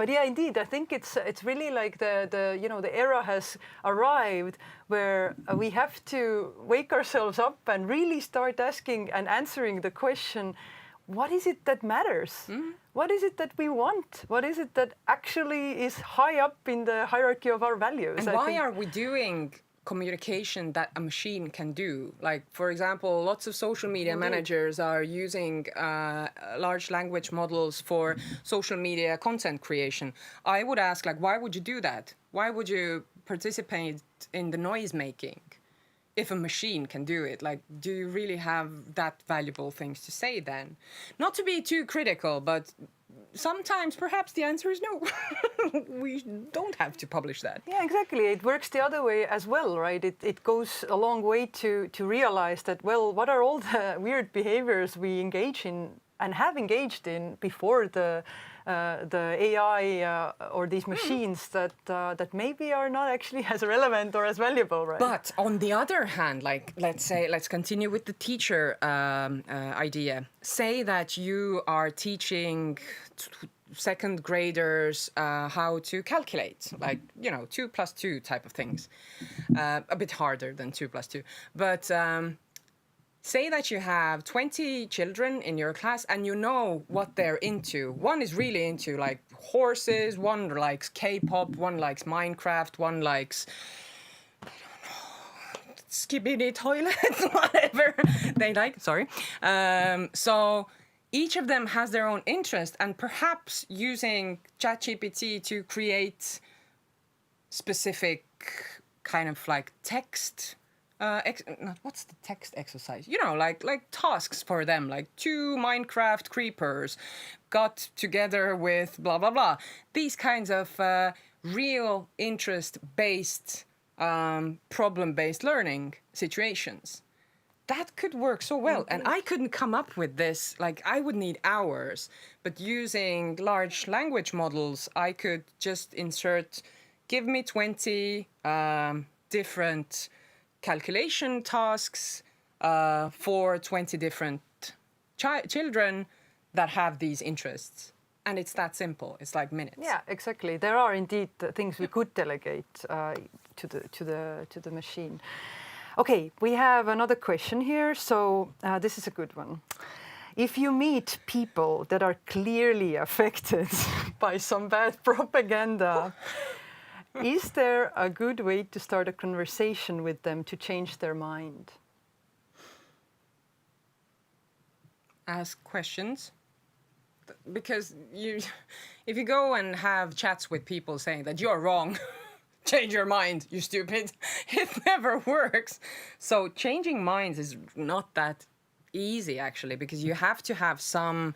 yeah, indeed, I think it's really like the era has arrived where we have to wake ourselves up and really start asking and answering the question, what is it that matters? What is it that we want? What is it that actually is high up in the hierarchy of our values? And why are we doing communication that a machine can do? Like, for example, lots of social media managers are using large language models for social media content creation. I would ask, like, why would you do that? Why would you participate in the noise making if a machine can do it? Like, do you really have that valuable things to say then? Not to be too critical, but sometimes perhaps the answer is no. We don't have to publish that. Yeah, exactly. It works the other way as well, right? It goes a long way to realize that, well, what are all the weird behaviors we engage in and have engaged in before the AI or these machines that maybe are not actually as relevant or as valuable, right? But on the other hand, like, let's continue with the teacher idea. Say that you are teaching second graders how to calculate, like, 2 + 2 type of things. A bit harder than 2 + 2. But say that you have 20 children in your class and you know what they're into. One is really into, like, horses, one likes K-pop, one likes Minecraft, one likes, I don't know, skibidi toilets, whatever they like, sorry. So each of them has their own interest, and perhaps using ChatGPT to create specific kind of like text what's the text exercise? Like tasks for them, like 2 Minecraft creepers got together with blah, blah, blah. These kinds of real interest-based, problem-based learning situations. That could work so well. And I couldn't come up with this. Like, I would need hours. But using large language models, I could just insert, give me 20 different calculation tasks for 20 different children that have these interests. And it's that simple. It's like minutes. Yeah, exactly. There are indeed things we could delegate to the machine. Okay, we have another question here. So this is a good one. if you meet people that are clearly affected by some bad propaganda, is there a good way to start a conversation with them to change their mind? Ask questions. Because if you go and have chats with people saying that you're wrong, change your mind, you stupid, it never works. So changing minds is not that easy, actually, because you have to have some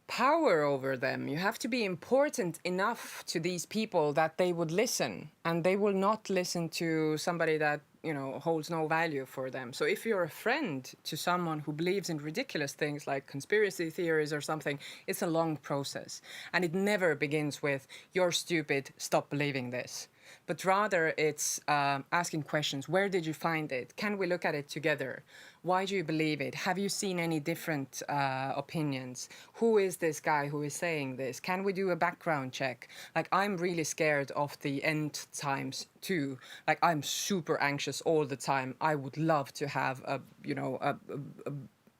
power over them. You have to be important enough to these people that they would listen, and they will not listen to somebody that, you know, holds no value for them. So if you're a friend to someone who believes in ridiculous things like conspiracy theories or something, it's a long process. And it never begins with, you're stupid, stop believing this. But rather it's asking questions. Where did you find it? Can we look at it together? Why do you believe it? Have you seen any different opinions? Who is this guy who is saying this? Can we do a background check? Like, I'm really scared of the end times too. Like, I'm super anxious all the time. I would love to have a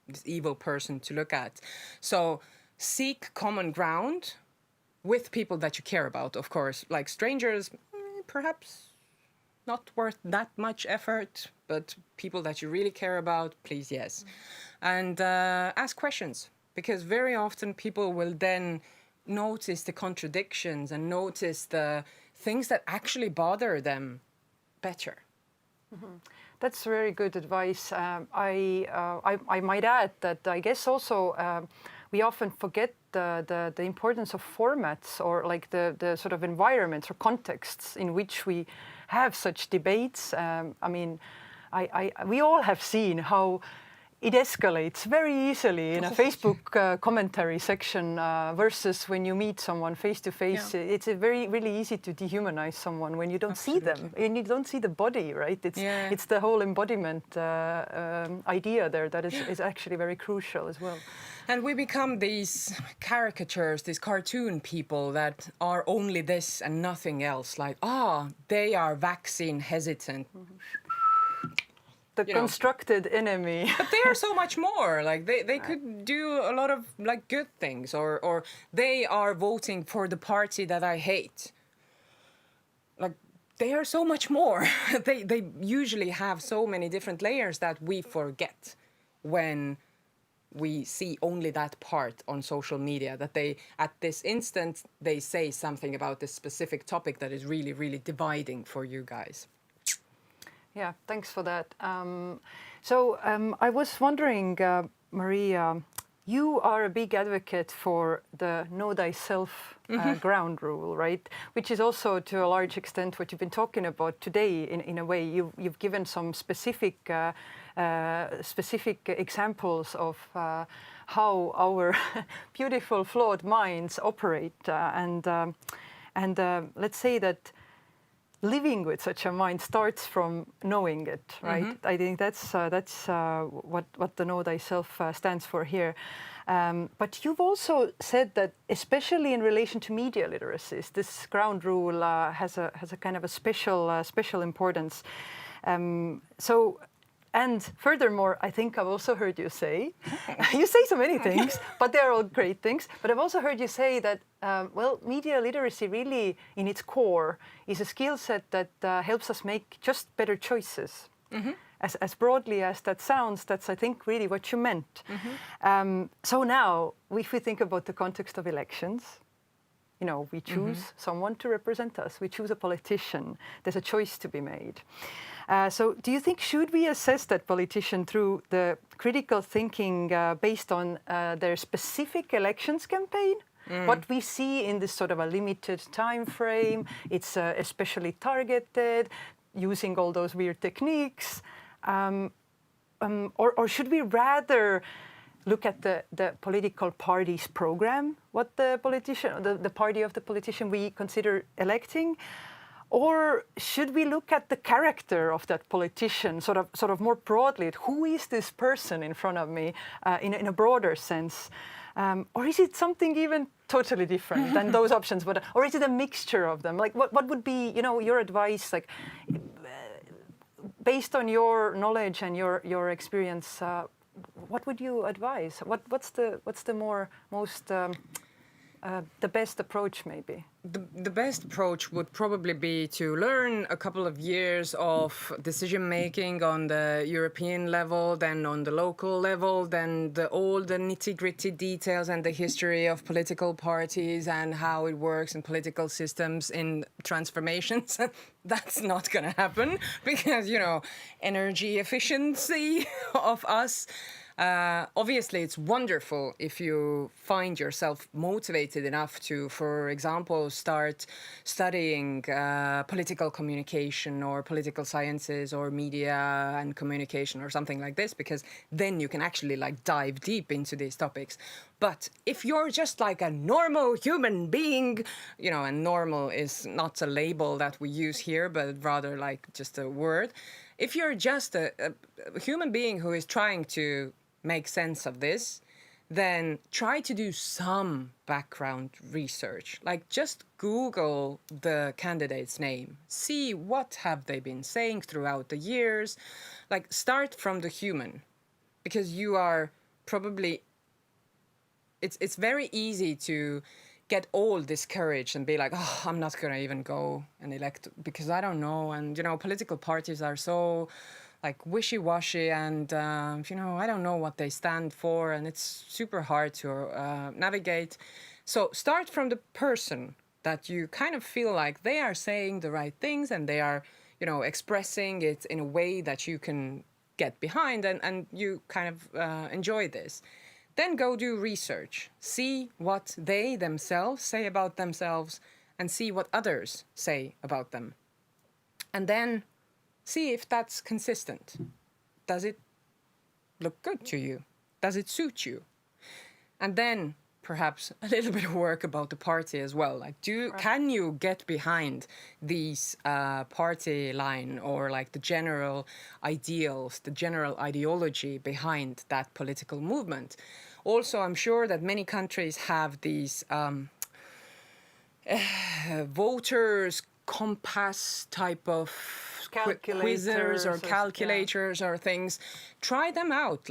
this evil person to look at. So seek common ground with people that you care about, of course. Like strangers, perhaps not worth that much effort, but people that you really care about, please, yes. And ask questions, because very often people will then notice the contradictions and notice the things that actually bother them better. Mm-hmm. That's very good advice. I might add that I guess also we often forget the importance of formats, or like the sort of environments or contexts in which we have such debates. I mean, we all have seen how it escalates very easily in a Facebook commentary section versus when you meet someone face to face. It's really easy to dehumanize someone when you don't see them, and you don't see the body, right? It's the whole embodiment idea there that is actually very crucial as well. And we become these caricatures, these cartoon people that are only this and nothing else. Like, they are vaccine hesitant. The constructed enemy. But they are so much more. Like, they could do a lot of like good things, or they are voting for the party that I hate. Like, they are so much more. They usually have so many different layers that we forget when we see only that part on social media, that they, at this instant, they say something about this specific topic that is really, really dividing for you guys. Yeah, thanks for that. I was wondering, Maria, you are a big advocate for the know thyself ground rule, right? Which is also, to a large extent, what you've been talking about today. In a way, you've given some specific examples of how our beautiful, flawed minds operate, and let's say that living with such a mind starts from knowing it, right? Mm-hmm. I think that's what the know thyself stands for here. But you've also said that, especially in relation to media literacies, this ground rule has a kind of a special importance. And furthermore, I think I've also heard you say, you say so many things, but they're all great things. But I've also heard you say that, media literacy really, in its core, is a skill set that helps us make just better choices. Mm-hmm. As broadly as that sounds, that's, I think, really what you meant. Mm-hmm. So now, if we think about the context of elections, you know, we choose someone to represent us. We choose a politician. There's a choice to be made. So do you think, should we assess that politician through the critical thinking based on their specific elections campaign? What we see in this sort of a limited time frame, it's especially targeted, using all those weird techniques, or should we rather look at the political party's program, what the politician, the party of the politician we consider electing? Or should we look at the character of that politician, sort of more broadly? Who is this person in front of me, in a broader sense? Or is it something even totally different than those options? Or is it a mixture of them? Like, what would be, you know, your advice, like, based on your knowledge and your experience? what would you advise? What's the most the best approach maybe? The best approach would probably be to learn a couple of years of decision making on the European level, then on the local level, then all the nitty-gritty details and the history of political parties and how it works in political systems in transformations. That's not going to happen because, energy efficiency of us. Obviously, it's wonderful if you find yourself motivated enough to, for example, start studying political communication or political sciences or media and communication or something like this, because then you can actually dive deep into these topics. But if you're just like a normal human being, and normal is not a label that we use here, but rather like just a word. If you're just a human being who is trying to make sense of this, then try to do some background research. Like just Google the candidate's name, see what have they been saying throughout the years. Like start from the human, because you are probably, it's very easy to get all discouraged and be like, oh, I'm not gonna even go and elect because I don't know. And political parties are so wishy-washy, and I don't know what they stand for, and it's super hard to navigate. So start from the person that you kind of feel like they are saying the right things and they are expressing it in a way that you can get behind, and you kind of enjoy this. Then go do research, see what they themselves say about themselves and see what others say about them, and then see if that's consistent. Does it look good to you? Does it suit you? And then perhaps a little bit of work about the party as well. Like, can you get behind these party line or the general ideals, the general ideology behind that political movement? Also, I'm sure that many countries have these voters compass type of quizzes or calculators or things. Try them out,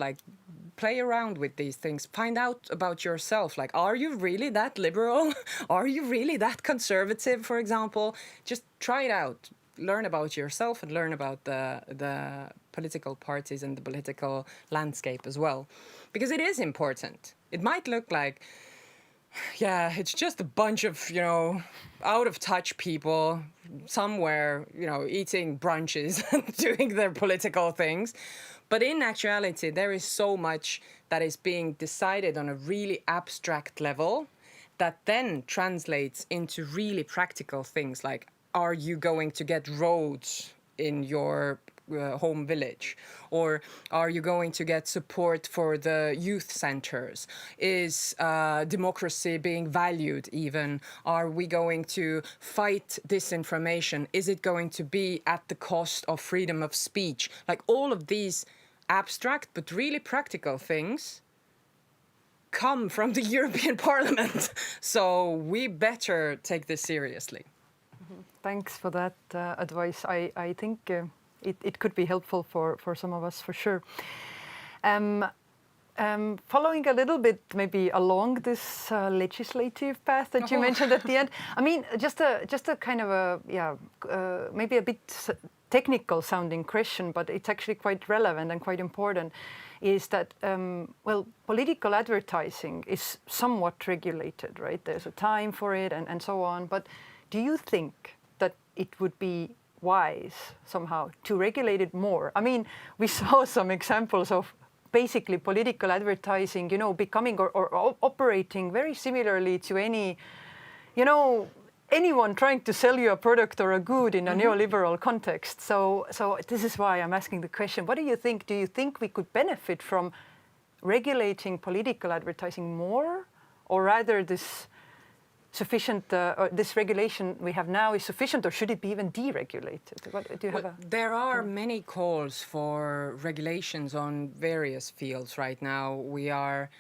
play around with these things. Find out about yourself. Are you really that liberal? Are you really that conservative, for example? Just try it out. Learn about yourself and learn about the political parties and the political landscape as well. Because it is important. It might look like, it's just a bunch of, out of touch people somewhere, eating brunches and doing their political things. But in actuality, there is so much that is being decided on a really abstract level that then translates into really practical things like, are you going to get roads in your home village? Or are you going to get support for the youth centers? Is democracy being valued even? Are we going to fight disinformation? Is it going to be at the cost of freedom of speech? All of these abstract but really practical things come from the European Parliament. So we better take this seriously. Thanks for that advice. I think it could be helpful for some of us, for sure. Following a little bit maybe along this legislative path that you mentioned at the end, I mean, just a kind of maybe a bit technical sounding question, but it's actually quite relevant and quite important, is that, political advertising is somewhat regulated, right? There's a time for it and so on. But do you think that it would be wise somehow to regulate it more? I mean, we saw some examples of basically political advertising, becoming or operating very similarly to any, anyone trying to sell you a product or a good in a neoliberal context. So this is why I'm asking the question, what do you think? Do you think we could benefit from regulating political advertising more, or rather this sufficient, this regulation we have now is sufficient, or should it be even deregulated? What, do you have there are many calls for regulations on various fields right now. We are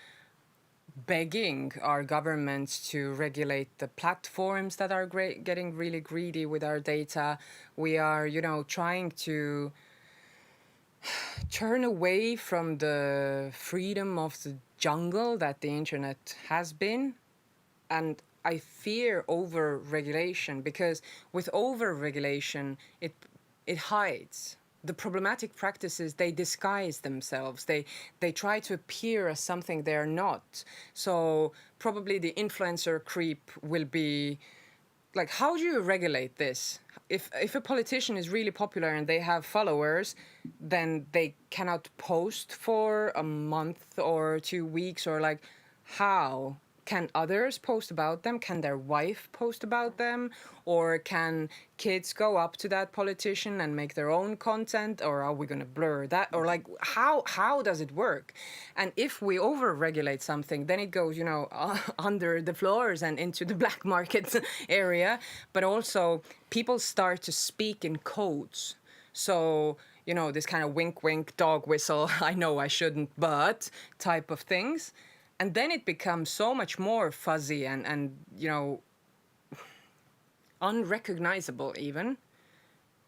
begging our governments to regulate the platforms that are getting really greedy with our data. We are, trying to turn away from the freedom of the jungle that the internet has been. And I fear over-regulation, because with over-regulation, it hides. The problematic practices, they disguise themselves. They try to appear as something they're not. So probably the influencer creep will be like, how do you regulate this? If a politician is really popular and they have followers, then they cannot post for a month or 2 weeks, or like, how can others post about them? Can their wife post about them? Or can kids go up to that politician and make their own content? Or are we going to blur that? Or like, how does it work? And if we over-regulate something, then it goes, under the floors and into the black market area. But also, people start to speak in codes. So, this kind of wink, wink, dog whistle, I know I shouldn't, but type of things. And then it becomes so much more fuzzy and unrecognizable even,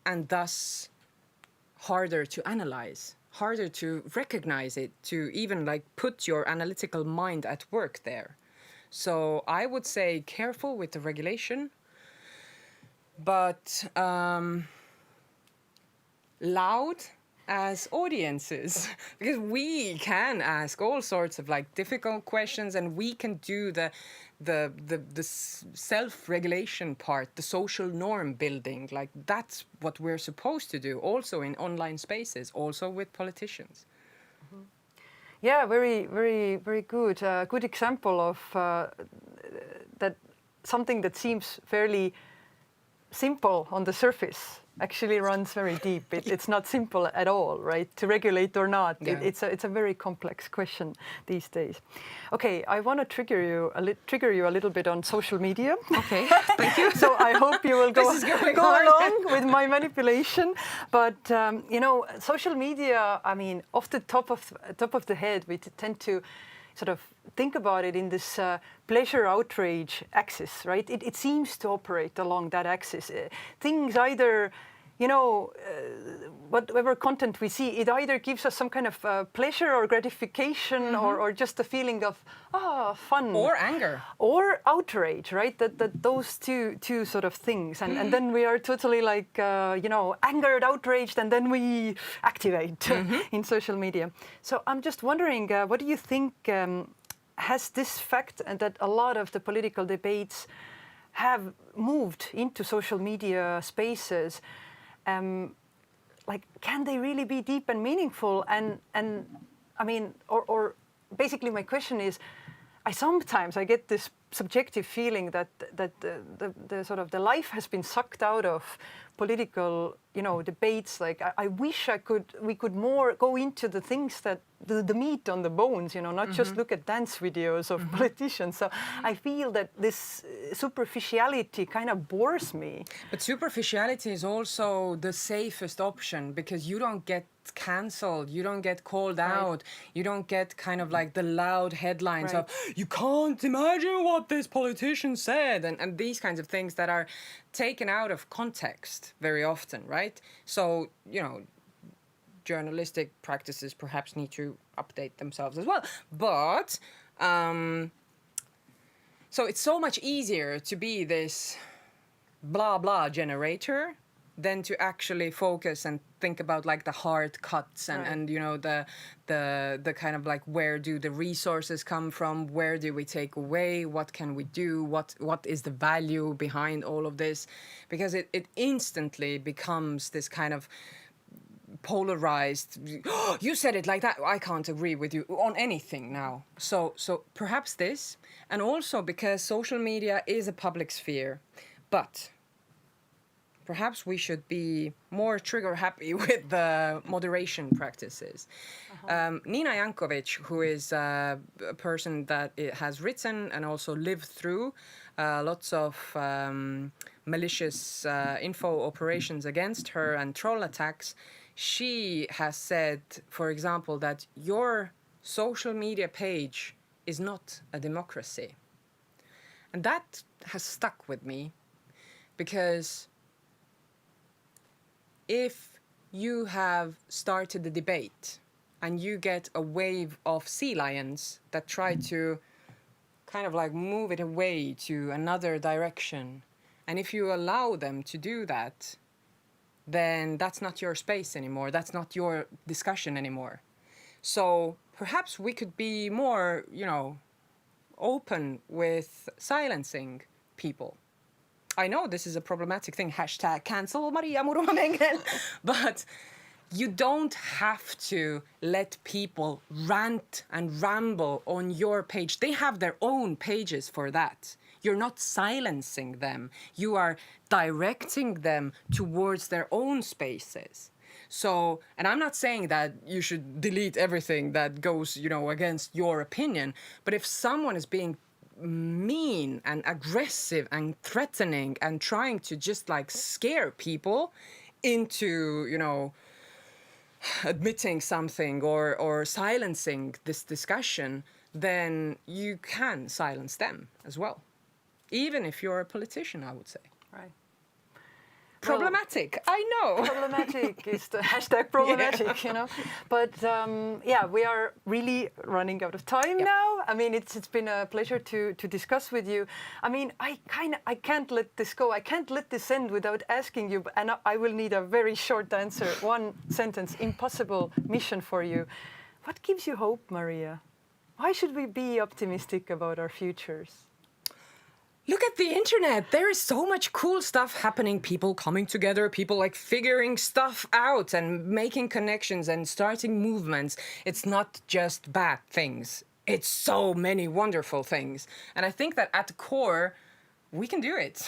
and thus harder to analyze, harder to recognize it, to even like put your analytical mind at work there. So I would say careful with the regulation, but loud as audiences, because we can ask all sorts of like difficult questions, and we can do the self-regulation part, the social norm building. Like, that's what we're supposed to do also in online spaces, also with politicians. Yeah, very, very, very good. Good example of that something that seems fairly simple on the surface actually runs very deep. It's not simple at all, right? To regulate or not, Yeah. it's a very complex question these days. Okay, I want to trigger you a little bit on social media. Okay, thank you. So I hope you will go on. along with my manipulation. But social media, I mean, off the top of the head, we tend to sort of think about it in this pleasure outrage axis, right? It seems to operate along that axis. Things either, whatever content we see, it either gives us some kind of pleasure or gratification, or just a feeling of fun, or anger, or outrage, right? That those two sort of things, and then we are totally like angered, outraged, and then we activate in social media. So I'm just wondering, what do you think? Has this fact that a lot of the political debates have moved into social media spaces, like, can they really be deep and meaningful? And I mean, or basically my question is, I sometimes get this subjective feeling that the sort of the life has been sucked out of political debates. Like, I wish we could more go into the things that the meat on the bones, not just look at dance videos of politicians. So I feel that this superficiality kind of bores me. But superficiality is also the safest option, because you don't get cancelled, you don't get called out, you don't get kind of like the loud headlines of, you can't imagine what this politician said, and these kinds of things that are taken out of context very often, right? So, journalistic practices perhaps need to update themselves as well. But, so it's so much easier to be this blah blah generator than to actually focus and think about like the hard cuts and the kind of like, where do the resources come from, where do we take away, what can we do, what is the value behind all of this, because it instantly becomes this kind of polarized, you said it like that, I can't agree with you on anything now. So perhaps this, and also because social media is a public sphere, but perhaps we should be more trigger happy with the moderation practices. Nina Jankovic, who is a person that has written and also lived through lots of malicious info operations against her and troll attacks, she has said, for example, that your social media page is not a democracy. And that has stuck with me, because if you have started the debate and you get a wave of sea lions that try to kind of like move it away to another direction, and if you allow them to do that, then that's not your space anymore. That's not your discussion anymore. So perhaps we could be more, open with silencing people. I know this is a problematic thing, hashtag cancel Maria Murumaa-Mengel, but you don't have to let people rant and ramble on your page. They have their own pages for that. You're not silencing them. You are directing them towards their own spaces. So, and I'm not saying that you should delete everything that goes, against your opinion, but if someone is being mean and aggressive and threatening and trying to just like scare people into, admitting something or silencing this discussion, then you can silence them as well. Even if you're a politician, I would say. Right. Problematic, I know. Problematic is the hashtag problematic, But we are really running out of time now. I mean, it's been a pleasure to discuss with you. I mean, I can't let this go. I can't let this end without asking you, and I will need a very short answer. One sentence, impossible mission for you. What gives you hope, Maria? Why should we be optimistic about our futures? Look at the internet. There is so much cool stuff happening. People coming together, people like figuring stuff out and making connections and starting movements. It's not just bad things. It's so many wonderful things. And I think that at the core, we can do it.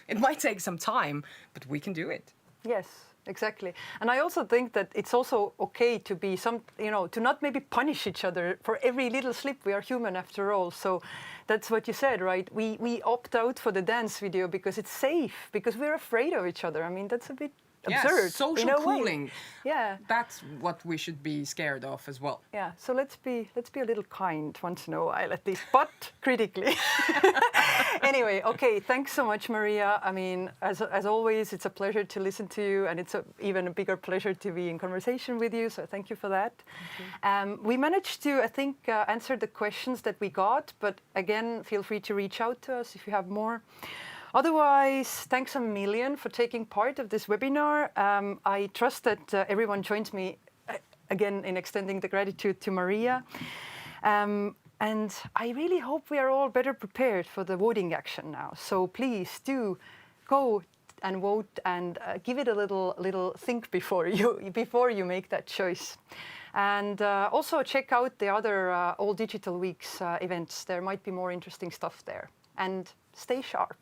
It might take some time, but we can do it. Yes. Exactly. And I also think that it's also okay to be to not maybe punish each other for every little slip. We are human after all. So that's what you said, right? We opt out for the dance video because it's safe, because we're afraid of each other. I mean, that's a bit absurd. Social cooling. Yeah. That's what we should be scared of as well. Yeah. So let's be a little kind once in a while at least, but critically. Anyway, okay. Thanks so much, Maria. I mean, as always, it's a pleasure to listen to you, and it's even a bigger pleasure to be in conversation with you. So thank you for that. We managed to, I think, answer the questions that we got, but again, feel free to reach out to us if you have more. Otherwise, thanks a million for taking part of this webinar. I trust that everyone joins me again in extending the gratitude to Maria. And I really hope we are all better prepared for the voting action now. So please do go and vote and give it a little think before you make that choice. And also check out the other All Digital Week's events. There might be more interesting stuff there. And stay sharp.